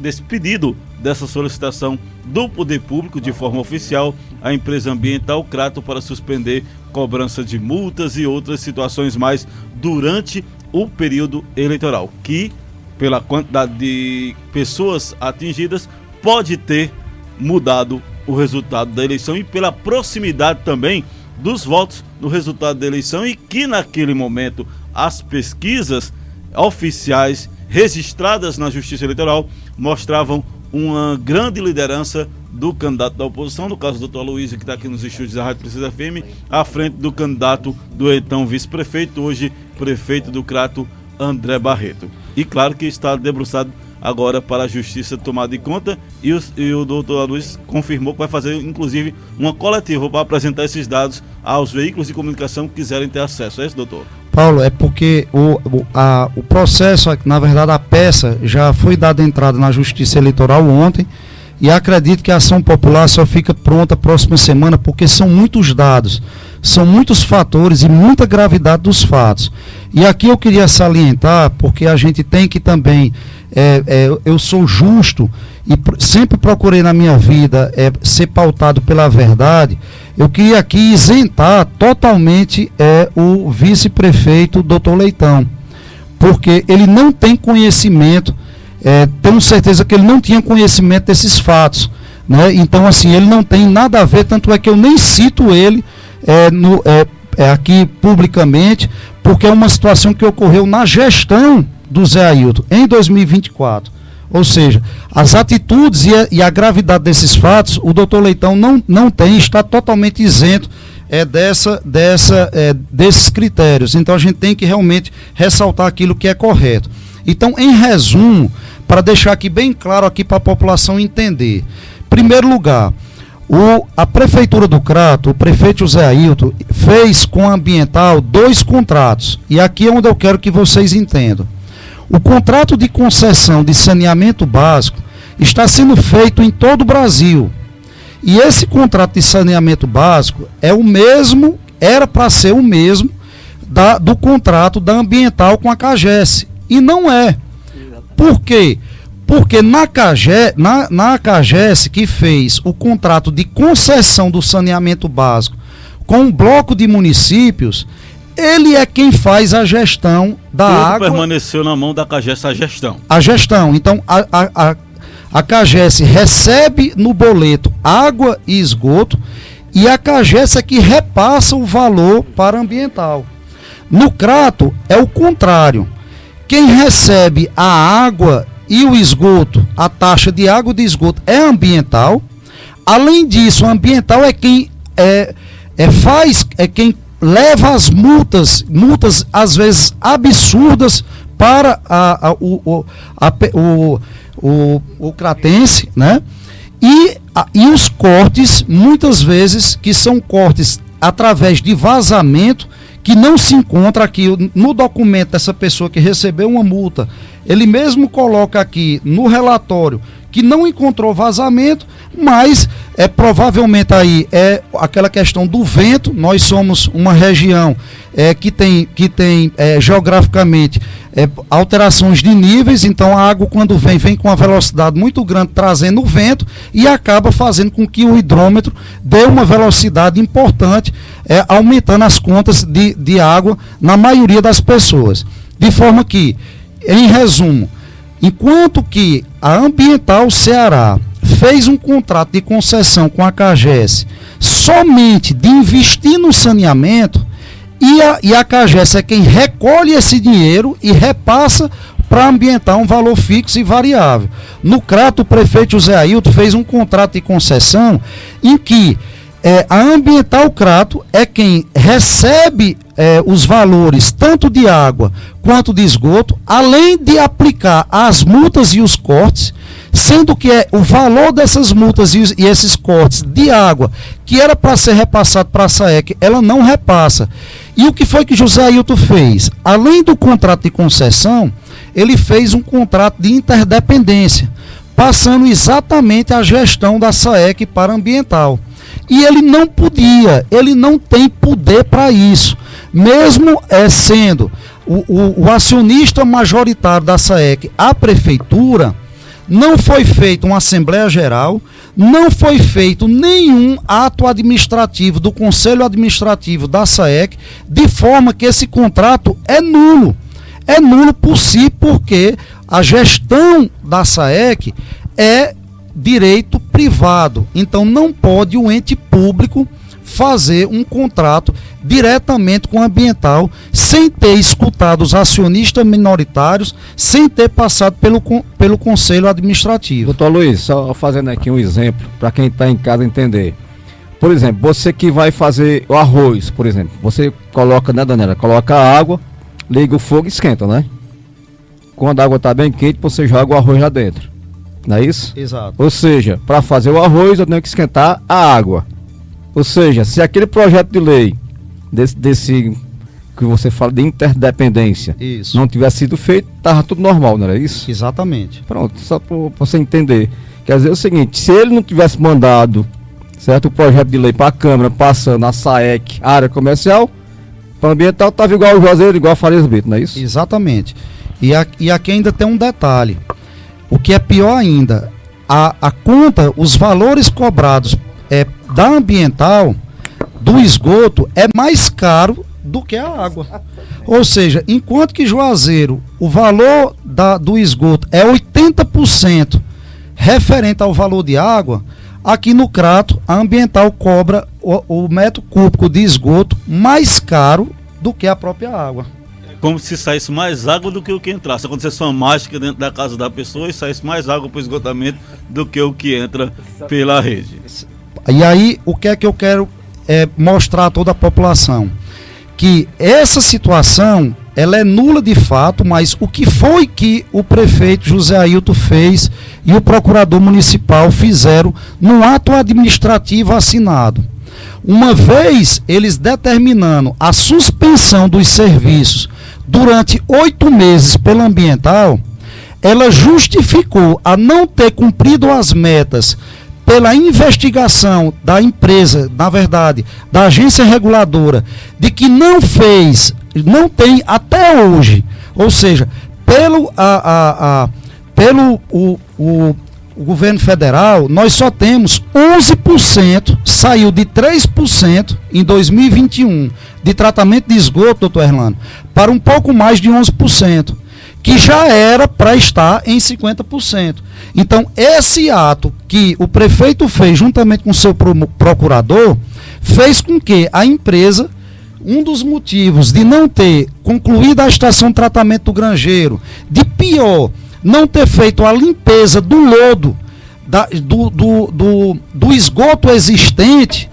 Speaker 3: desse pedido, dessa solicitação do poder público de forma oficial à empresa ambiental Crato para suspender cobrança de multas e outras situações mais durante o período eleitoral, que, pela quantidade de pessoas atingidas, pode ter mudado o resultado da eleição, e pela proximidade também dos votos no resultado da eleição, e que naquele momento as pesquisas oficiais registradas na Justiça Eleitoral mostravam uma grande liderança do candidato da oposição, no caso do Dr. Aloysio, que está aqui nos estúdios da Rádio Precisa FM, à frente do candidato do então vice-prefeito, hoje prefeito do Crato, André Barreto. E claro que está debruçado agora para a Justiça tomar de conta, e o doutor Aloysio confirmou que vai fazer, inclusive, uma coletiva para apresentar esses dados aos veículos de comunicação que quiserem ter acesso. É isso, doutor?
Speaker 12: Paulo, é porque o processo, na verdade, a peça já foi dada entrada na Justiça Eleitoral ontem, e acredito que a ação popular só fica pronta próxima semana, porque são muitos dados, são muitos fatores e muita gravidade dos fatos. E aqui eu queria salientar, porque a gente tem que também, eu sou justo e sempre procurei na minha vida ser pautado pela verdade. Eu queria aqui isentar totalmente o vice-prefeito Dr. Leitão, porque ele não tem conhecimento, tenho certeza que ele não tinha conhecimento desses fatos, né? Então, assim, ele não tem nada a ver, tanto é que eu nem cito ele aqui publicamente, porque é uma situação que ocorreu na gestão do Zé Ailton em 2024. Ou seja, as atitudes e a gravidade desses fatos, o doutor Leitão não tem, está totalmente isento desses critérios. Então a gente tem que realmente ressaltar aquilo que é correto. Então, em resumo, para deixar aqui bem claro aqui para a população entender. Em primeiro lugar, a Prefeitura do Crato, o prefeito José Ailton, fez com a Ambiental 2 contratos. E aqui é onde eu quero que vocês entendam. O contrato de concessão de saneamento básico está sendo feito em todo o Brasil. E esse contrato de saneamento básico é o mesmo, era para ser o mesmo do contrato da Ambiental com a CAGES. E não é. Por quê? Porque na CAGES, que fez o contrato de concessão do saneamento básico com um bloco de municípios, ele é quem faz a gestão da água.
Speaker 3: Permaneceu na mão da CAGES a gestão.
Speaker 12: A gestão. Então, a CAGES recebe no boleto água e esgoto, e a CAGES é que repassa o valor para a Ambiental. No Crato, é o contrário. Quem recebe a água e o esgoto, a taxa de água e de esgoto, é a Ambiental. Além disso, a Ambiental é quem quem leva as multas às vezes absurdas para o cratense, né? E os cortes, muitas vezes, que são cortes através de vazamento, que não se encontra aqui no documento dessa pessoa que recebeu uma multa. Ele mesmo coloca aqui no relatório que não encontrou vazamento, mas provavelmente aí é aquela questão do vento. Nós somos uma região que tem geograficamente alterações de níveis, então a água, quando vem com uma velocidade muito grande, trazendo o vento, e acaba fazendo com que o hidrômetro dê uma velocidade importante, aumentando as contas de água na maioria das pessoas. De forma que, em resumo, enquanto que a Ambiental Ceará fez um contrato de concessão com a CAGES somente de investir no saneamento, E a CAGES é quem recolhe esse dinheiro e repassa para ambientar um valor fixo e variável. No Crato, o prefeito José Ailton fez um contrato de concessão em que a Ambiental Crato é quem recebe os valores tanto de água quanto de esgoto, além de aplicar as multas e os cortes, sendo que o valor dessas multas e esses cortes de água, que era para ser repassado para a SAEC, ela não repassa. E o que foi que José Ailton fez? Além do contrato de concessão, ele fez um contrato de interdependência, passando exatamente a gestão da SAEC para a Ambiental. E ele não podia, ele não tem poder para isso. Mesmo sendo o acionista majoritário da SAEC, a prefeitura, não foi feita uma Assembleia Geral, não foi feito nenhum ato administrativo do Conselho Administrativo da SAEC, de forma que esse contrato é nulo. É nulo por si, porque a gestão da SAEC é direito privado. Então não pode o ente público fazer um contrato diretamente com a Ambiental, sem ter escutado os acionistas minoritários, sem ter passado pelo Conselho Administrativo.
Speaker 13: Doutor Luiz, só fazendo aqui um exemplo, para quem está em casa entender. Por exemplo, você que vai fazer o arroz, por exemplo, você coloca, né, Daniela? Coloca a água, liga o fogo e esquenta, né? Quando a água está bem quente, você joga o arroz lá dentro. Não é isso?
Speaker 12: Exato.
Speaker 13: Ou seja, para fazer o arroz eu tenho que esquentar a água. Ou seja, se aquele projeto de lei desse que você fala de interdependência
Speaker 12: isso
Speaker 13: não tivesse sido feito, estava tudo normal, não era isso?
Speaker 12: Exatamente.
Speaker 13: Pronto, só para você entender. Quer dizer o seguinte, se ele não tivesse mandado, certo, o projeto de lei para a Câmara, passando a SAEC, área comercial, para o ambiental estava igual o Juazeiro, igual a Farias Brito, não é isso?
Speaker 12: Exatamente. E aqui ainda tem um detalhe. O que é pior ainda, a conta, os valores cobrados da Ambiental, do esgoto, é mais caro do que a água. Ou seja, enquanto que Juazeiro, o valor do esgoto é 80% referente ao valor de água, aqui no Crato, a Ambiental cobra o metro cúbico de esgoto mais caro do que a própria água.
Speaker 3: Como se saísse mais água do que o que entrasse. Acontecesse uma mágica dentro da casa da pessoa e saísse mais água para o esgotamento do que o que entra pela rede.
Speaker 12: E aí, o que é que eu quero mostrar a toda a população? Que essa situação, ela é nula de fato, mas o que foi que o prefeito José Ailton fez e o procurador municipal fizeram no ato administrativo assinado? Uma vez eles determinando a suspensão dos serviços durante 8 meses pela Ambiental, ela justificou a não ter cumprido as metas pela investigação da empresa, na verdade, da agência reguladora, de que não tem até hoje, ou seja, pelo o governo federal, nós só temos 11%, saiu de 3% em 2021, de tratamento de esgoto, doutor Erlano, para um pouco mais de 11%, que já era para estar em 50%. Então, esse ato que o prefeito fez, juntamente com o seu procurador, fez com que a empresa, um dos motivos de não ter concluído a estação de tratamento do Grangeiro, de pior, não ter feito a limpeza do lodo, do esgoto existente,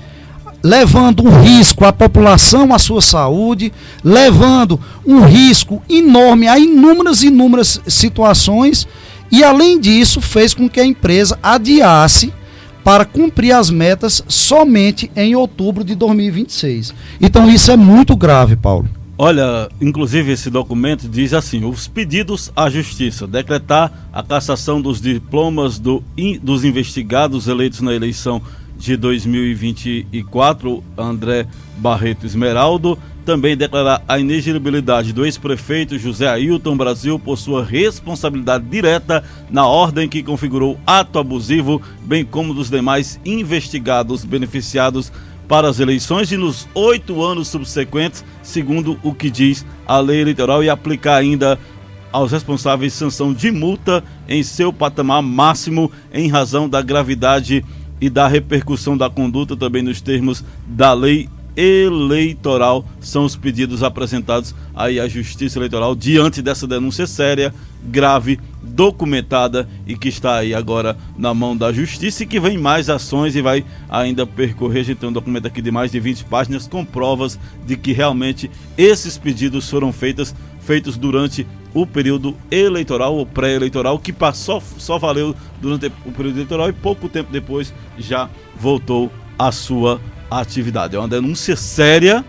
Speaker 12: levando um risco à população, à sua saúde, levando um risco enorme a inúmeras situações, e além disso fez com que a empresa adiasse para cumprir as metas somente em outubro de 2026. Então isso é muito grave, Paulo.
Speaker 3: Olha, inclusive esse documento diz assim: os pedidos à Justiça, decretar a cassação dos diplomas dos investigados eleitos na eleição de 2024, André Barreto Esmeraldo, também declarar a inelegibilidade do ex-prefeito José Ailton Brasil por sua responsabilidade direta na ordem que configurou ato abusivo, bem como dos demais investigados beneficiados para as eleições e nos 8 anos subsequentes, segundo o que diz a lei eleitoral, e aplicar ainda aos responsáveis sanção de multa em seu patamar máximo em razão da gravidade e da repercussão da conduta, também nos termos da lei eleitoral. São os pedidos apresentados aí à Justiça Eleitoral diante dessa denúncia séria, grave, documentada e que está aí agora na mão da Justiça e que vem mais ações e vai ainda percorrer. A gente tem um documento aqui de mais de 20 páginas com provas de que realmente esses pedidos foram feitos durante o período eleitoral ou pré-eleitoral, que só valeu durante o período eleitoral e pouco tempo depois já voltou à sua atividade. É uma denúncia séria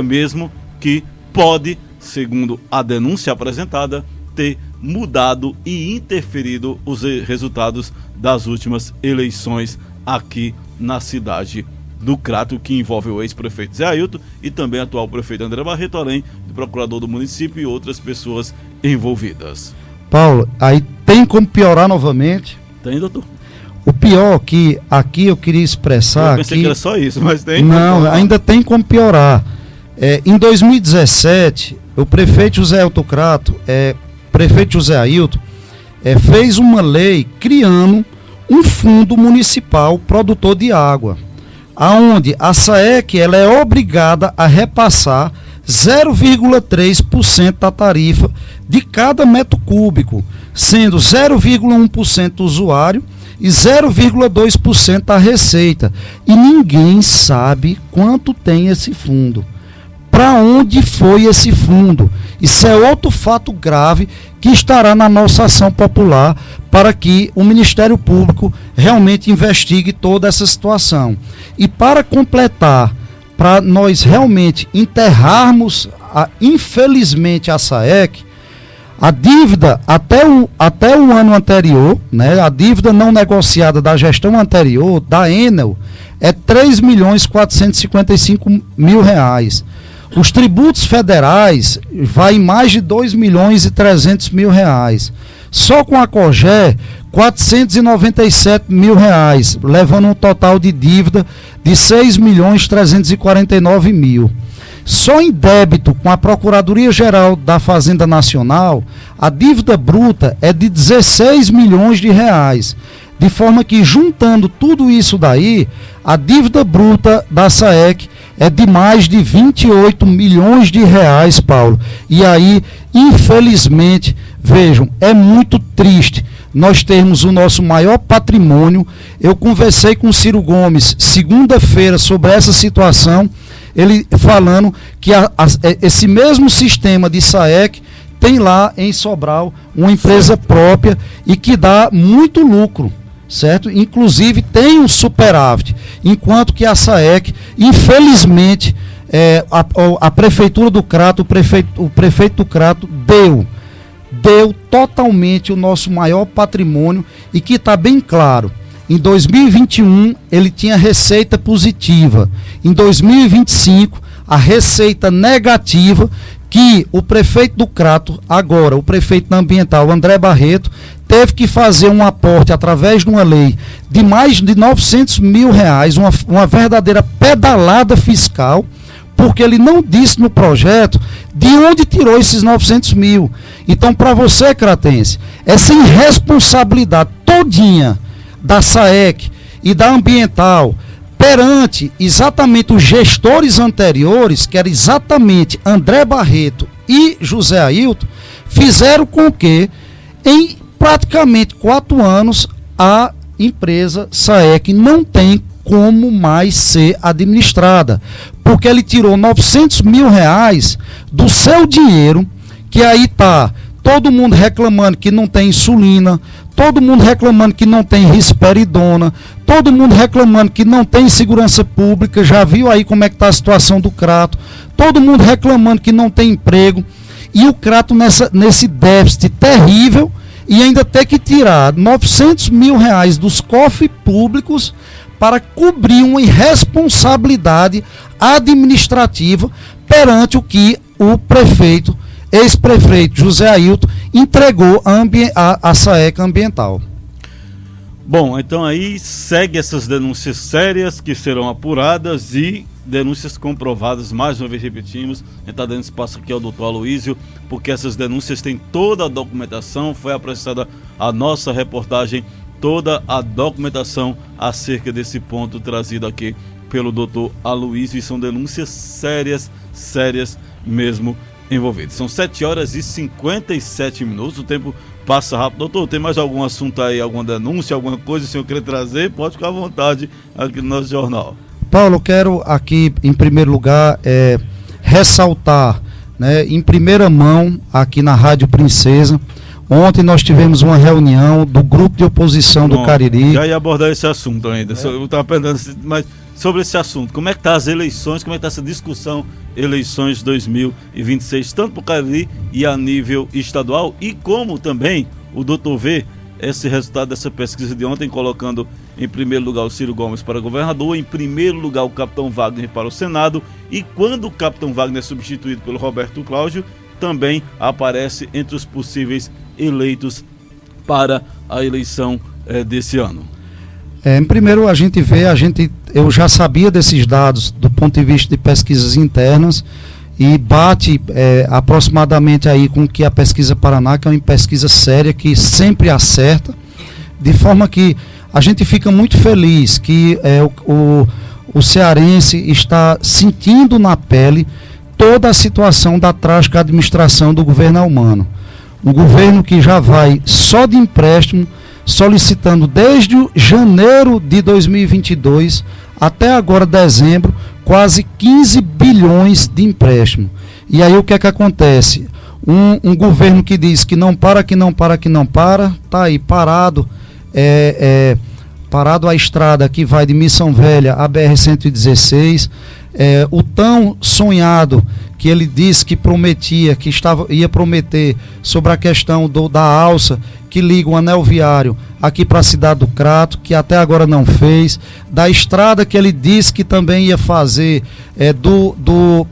Speaker 3: mesmo, que pode, segundo a denúncia apresentada, ter mudado e interferido os resultados das últimas eleições aqui na cidade do Crato, que envolve o ex-prefeito Zé Ailton e também o atual prefeito André Barreto, além do procurador do município e outras pessoas envolvidas.
Speaker 12: Paulo, aí tem como piorar novamente?
Speaker 3: Tem, doutor.
Speaker 12: O pior que aqui eu queria expressar...
Speaker 3: Eu pensei que era só isso, mas tem...
Speaker 12: Não, ainda tem como piorar. Em 2017, o prefeito José Ailton Crato, prefeito José Ailton, fez uma lei criando um fundo municipal produtor de água, aonde a SAEC ela é obrigada a repassar 0,3% da tarifa de cada metro cúbico, sendo 0,1% usuário e 0,2% a receita. E ninguém sabe quanto tem esse fundo. Para onde foi esse fundo? Isso é outro fato grave que estará na nossa ação popular para que o Ministério Público realmente investigue toda essa situação. E para completar, para nós realmente enterrarmos, infelizmente, a SAEC, a dívida até o ano anterior, né, a dívida não negociada da gestão anterior, da Enel, é R$ 3.455.000. Os tributos federais vai em mais de R$ 2.300.000. Só com a COGE, R$ 497.000, levando um total de dívida de R$ 6.349.000. Só em débito com a Procuradoria-Geral da Fazenda Nacional, a dívida bruta é de R$ 16 milhões. De forma que, juntando tudo isso daí, a dívida bruta da SAEC é de mais de R$ 28 milhões, Paulo. E aí, infelizmente, vejam, é muito triste nós termos o nosso maior patrimônio. Eu conversei com o Ciro Gomes segunda-feira sobre essa situação, ele falando que esse mesmo sistema de SAEC tem lá em Sobral uma empresa própria e que dá muito lucro, certo? Inclusive tem um superávit, enquanto que a SAEC, infelizmente, a Prefeitura do Crato, o prefeito do Crato deu totalmente o nosso maior patrimônio, e que está bem claro, em 2021 ele tinha receita positiva, em 2025 a receita negativa, que o prefeito do Crato, agora o prefeito ambiental André Barreto, teve que fazer um aporte através de uma lei de mais de R$ 900 mil, uma verdadeira pedalada fiscal, porque ele não disse no projeto de onde tirou esses 900 mil. Então, para você, cratense, essa irresponsabilidade todinha da SAEC e da Ambiental perante exatamente os gestores anteriores, que era exatamente André Barreto e José Ailton, fizeram com que, em praticamente 4 anos, a empresa SAEC não tem como mais ser administrada, porque ele tirou R$ 900 mil do seu dinheiro, que aí tá todo mundo reclamando que não tem insulina, todo mundo reclamando que não tem risperidona, todo mundo reclamando que não tem segurança pública, já viu aí como é que tá a situação do Crato, todo mundo reclamando que não tem emprego, e o Crato nesse déficit terrível, e ainda ter que tirar R$ 900 mil dos cofres públicos para cobrir uma irresponsabilidade administrativa perante o que o prefeito, ex-prefeito José Ailton, entregou à SAEC Ambiental.
Speaker 3: Bom, então aí segue essas denúncias sérias que serão apuradas e denúncias comprovadas, mais uma vez repetimos. A gente está dando espaço aqui ao doutor Aloísio, porque essas denúncias têm toda a documentação, foi apresentada a nossa reportagem, toda a documentação acerca desse ponto trazido aqui pelo doutor Aloysio, e são denúncias sérias mesmo envolvidas. São 7h57, o tempo passa rápido. Doutor, tem mais algum assunto aí, alguma denúncia, alguma coisa que o senhor queira trazer? Pode ficar à vontade aqui no nosso jornal.
Speaker 12: Paulo, eu quero aqui, em primeiro lugar, ressaltar, né, em primeira mão, aqui na Rádio Princesa, ontem nós tivemos uma reunião do grupo de oposição do Cariri.
Speaker 3: Já ia abordar esse assunto ainda, eu estava pensando, mas sobre esse assunto, como é que está as eleições, como é que está essa discussão, eleições 2026, tanto para o Cariri e a nível estadual, e como também o doutor vê esse resultado dessa pesquisa de ontem, colocando em primeiro lugar o Ciro Gomes para governador, em primeiro lugar o capitão Wagner para o Senado, e quando o capitão Wagner é substituído pelo Roberto Cláudio, também aparece entre os possíveis eleitos para a eleição desse ano.
Speaker 12: Em primeiro eu já sabia desses dados do ponto de vista de pesquisas internas, e bate aproximadamente aí com que a pesquisa Paraná, que é uma pesquisa séria, que sempre acerta, de forma que a gente fica muito feliz que o cearense está sentindo na pele toda a situação da trágica administração do governo Elmano. Um governo que já vai só de empréstimo, solicitando desde janeiro de 2022 até agora dezembro, quase 15 bilhões de empréstimo. E aí o que é que acontece? Um governo que diz que não para, está aí parado, parado a estrada que vai de Missão Velha a BR-116, o tão sonhado que ele disse que prometia, ia prometer sobre a questão da alça que liga o anel viário aqui para a cidade do Crato, que até agora não fez, da estrada que ele disse que também ia fazer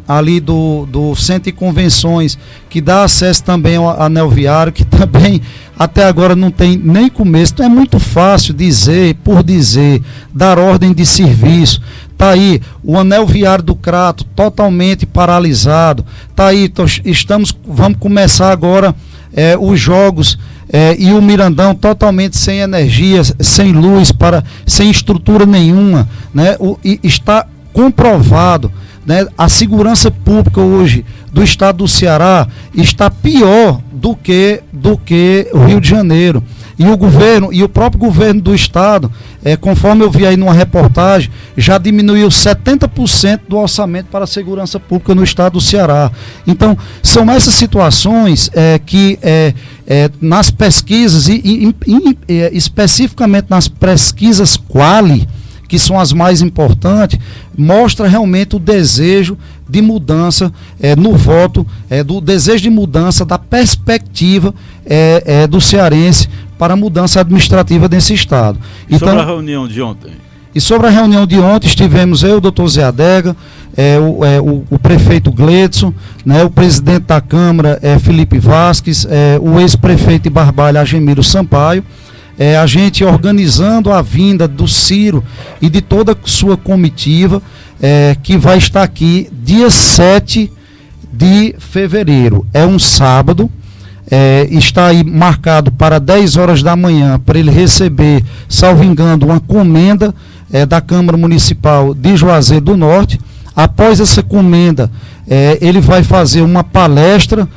Speaker 12: ali do centro de convenções, que dá acesso também ao anel viário, que também até agora não tem nem começo. Então é muito fácil dizer, dar ordem de serviço. Está aí o anel viário do Crato totalmente paralisado. Está aí, vamos começar agora os jogos e o Mirandão totalmente sem energia, sem luz, sem estrutura nenhuma, né? Está comprovado, né? A segurança pública hoje do estado do Ceará está pior do que o Rio de Janeiro. E o governo, e o próprio governo do estado, conforme eu vi aí numa reportagem, já diminuiu 70% do orçamento para a segurança pública no estado do Ceará. Então, são essas situações que nas pesquisas, e especificamente nas pesquisas Quali, que são as mais importantes, mostra realmente o desejo de mudança no voto, do desejo de mudança, da perspectiva do cearense para a mudança administrativa desse estado.
Speaker 3: E então, sobre a reunião de ontem?
Speaker 12: E sobre a reunião de ontem, estivemos eu, o doutor Zé Adega, o prefeito Gledson, né, o presidente da Câmara, Felipe Vasques, o ex-prefeito de Barbalha, Agemiro Sampaio, a gente organizando a vinda do Ciro e de toda a sua comitiva, que vai estar aqui dia 7 de fevereiro. É um sábado, está aí marcado para 10 horas da manhã, para ele receber, salvo engano, uma comenda da Câmara Municipal de Juazeiro do Norte. Após essa comenda, ele vai fazer uma palestra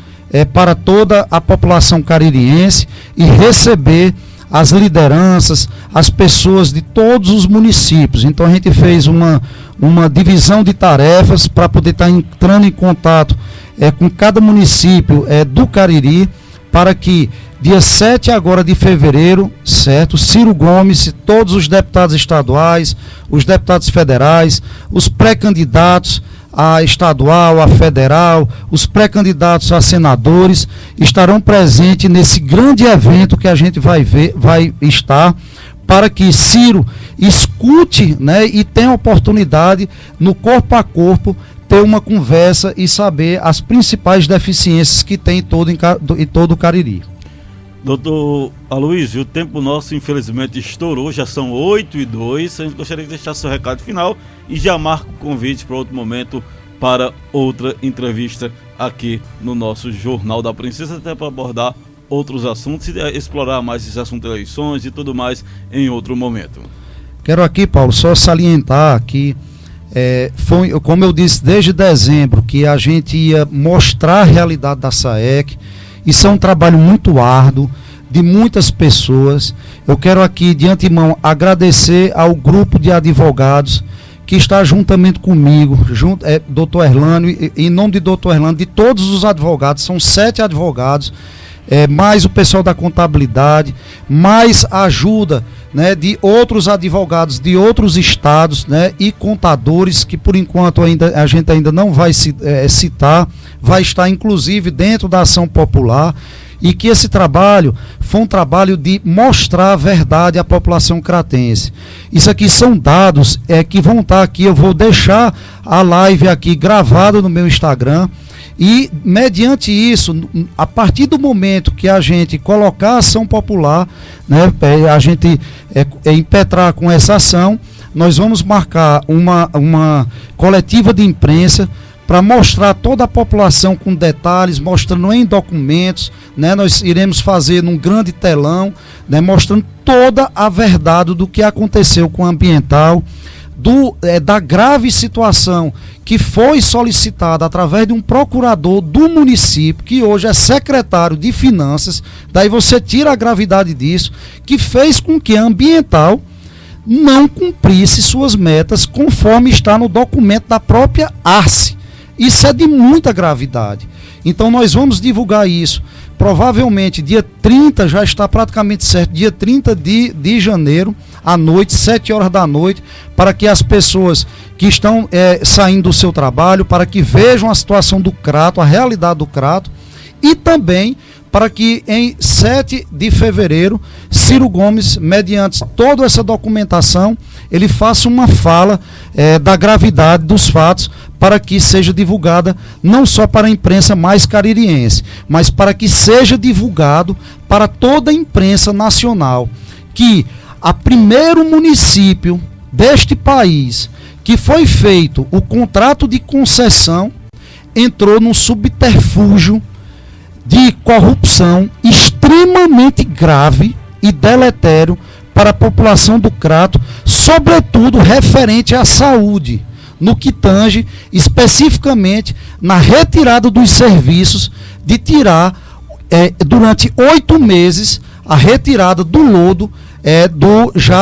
Speaker 12: para toda a população caririense e receber as lideranças, as pessoas de todos os municípios. Então a gente fez uma divisão de tarefas para poder estar entrando em contato com cada município do Cariri, para que dia 7 agora de fevereiro, certo, Ciro Gomes, todos os deputados estaduais, os deputados federais, os pré-candidatos a estadual, a federal, os pré-candidatos a senadores estarão presentes nesse grande evento que a gente vai estar, para que Ciro escute, né, e tenha oportunidade no corpo a corpo ter uma conversa e saber as principais deficiências que tem em todo o Cariri.
Speaker 3: Doutor Aloysio, o tempo nosso infelizmente estourou, já são 8h02, a gente gostaria de deixar seu recado final e já marca o convite para outro momento para outra entrevista aqui no nosso Jornal da Princesa, até para abordar outros assuntos e explorar mais esse assunto de eleições e tudo mais em outro momento.
Speaker 12: Quero aqui, Paulo, só salientar que Foi, como eu disse, desde dezembro, que a gente ia mostrar a realidade da SAEC. Isso é um trabalho muito árduo, de muitas pessoas. Eu quero aqui, de antemão, agradecer ao grupo de advogados que está juntamente comigo, doutor Erlânio, em nome de doutor Erlânio, de todos os advogados, são 7 advogados, mais o pessoal da contabilidade, mais a ajuda, né, de outros advogados de outros estados, né, e contadores que por enquanto a gente ainda não vai citar, vai estar inclusive dentro da ação popular, e que esse trabalho foi um trabalho de mostrar a verdade à população cratense. Isso aqui são dados que vão estar aqui, eu vou deixar a live aqui gravada no meu Instagram. E, mediante isso, a partir do momento que a gente colocar a ação popular, né, a gente impetrar com essa ação, nós vamos marcar uma coletiva de imprensa para mostrar toda a população com detalhes, mostrando em documentos, né, nós iremos fazer num grande telão, né, mostrando toda a verdade do que aconteceu com o ambiental, da grave situação que foi solicitada através de um procurador do município, que hoje é secretário de Finanças, daí você tira a gravidade disso, que fez com que a ambiental não cumprisse suas metas conforme está no documento da própria ARCE. Isso é de muita gravidade. Então nós vamos divulgar isso. Provavelmente dia 30, já está praticamente certo, dia 30 de janeiro, à noite, 7 horas da noite, para que as pessoas que estão saindo do seu trabalho, para que vejam a situação do Crato, a realidade do Crato, e também para que em 7 de fevereiro, Ciro Gomes, mediante toda essa documentação, ele faça uma fala da gravidade dos fatos, para que seja divulgada não só para a imprensa mais caririense, mas para que seja divulgado para toda a imprensa nacional, que a primeiro município deste país que foi feito o contrato de concessão entrou num subterfúgio de corrupção extremamente grave e deletério para a população do Crato, sobretudo referente à saúde, no que tange especificamente na retirada dos serviços, de tirar durante 8 meses a retirada do lodo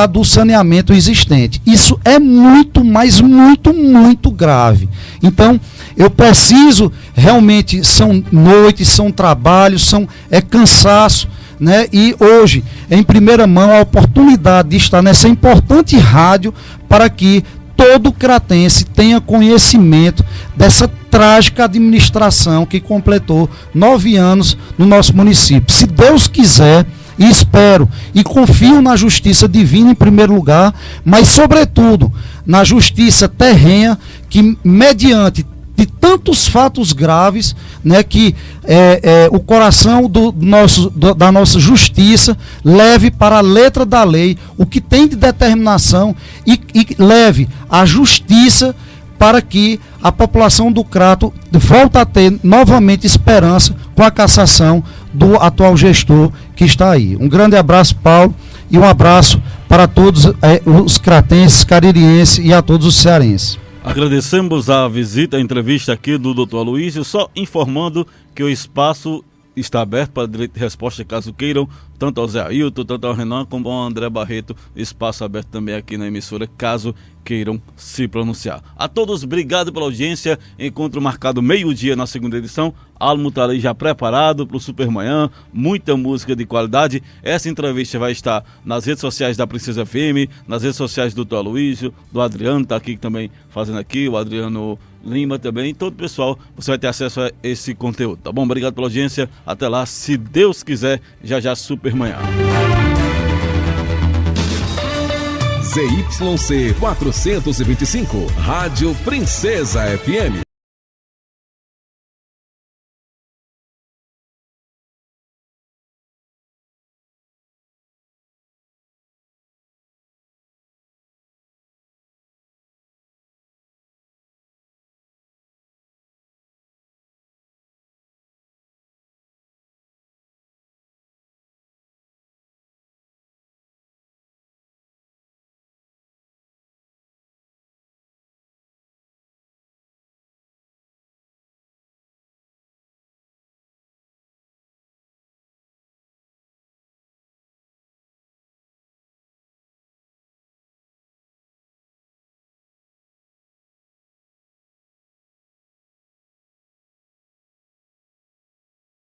Speaker 12: do saneamento existente. Isso é muito, mas muito grave. Então, eu preciso, realmente, são noites, são trabalhos, é cansaço, né? E hoje, em primeira mão, a oportunidade de estar nessa importante rádio para que todo cratense tenha conhecimento dessa trágica administração que completou 9 anos no nosso município. Se Deus quiser, e espero e confio na justiça divina em primeiro lugar, mas sobretudo na justiça terrena, que mediante de tantos fatos graves, né, que o coração da nossa justiça leve para a letra da lei o que tem de determinação e leve a justiça para que a população do Crato volte a ter novamente esperança com a cassação do atual gestor que está aí. Um grande abraço, Paulo, e um abraço para todos os cratenses, caririenses e a todos os cearenses.
Speaker 3: Agradecemos a visita, a entrevista aqui do Dr. Aloysio, só informando que o espaço está aberto para direito de resposta, caso queiram, tanto ao Zé Ailton, tanto ao Renan, como ao André Barreto, espaço aberto também aqui na emissora, caso queiram se pronunciar. A todos, obrigado pela audiência, encontro marcado meio-dia na segunda edição, Almo está ali já preparado para o Supermanhã, muita música de qualidade. Essa entrevista vai estar nas redes sociais da Princesa FM, nas redes sociais do Dr. Aloysio, do Adriano, está aqui também fazendo aqui, o Adriano Lima também, todo o pessoal, você vai ter acesso a esse conteúdo, tá bom? Obrigado pela audiência, até lá, se Deus quiser, já Supermanhã.
Speaker 6: ZYC 425, Rádio Princesa FM.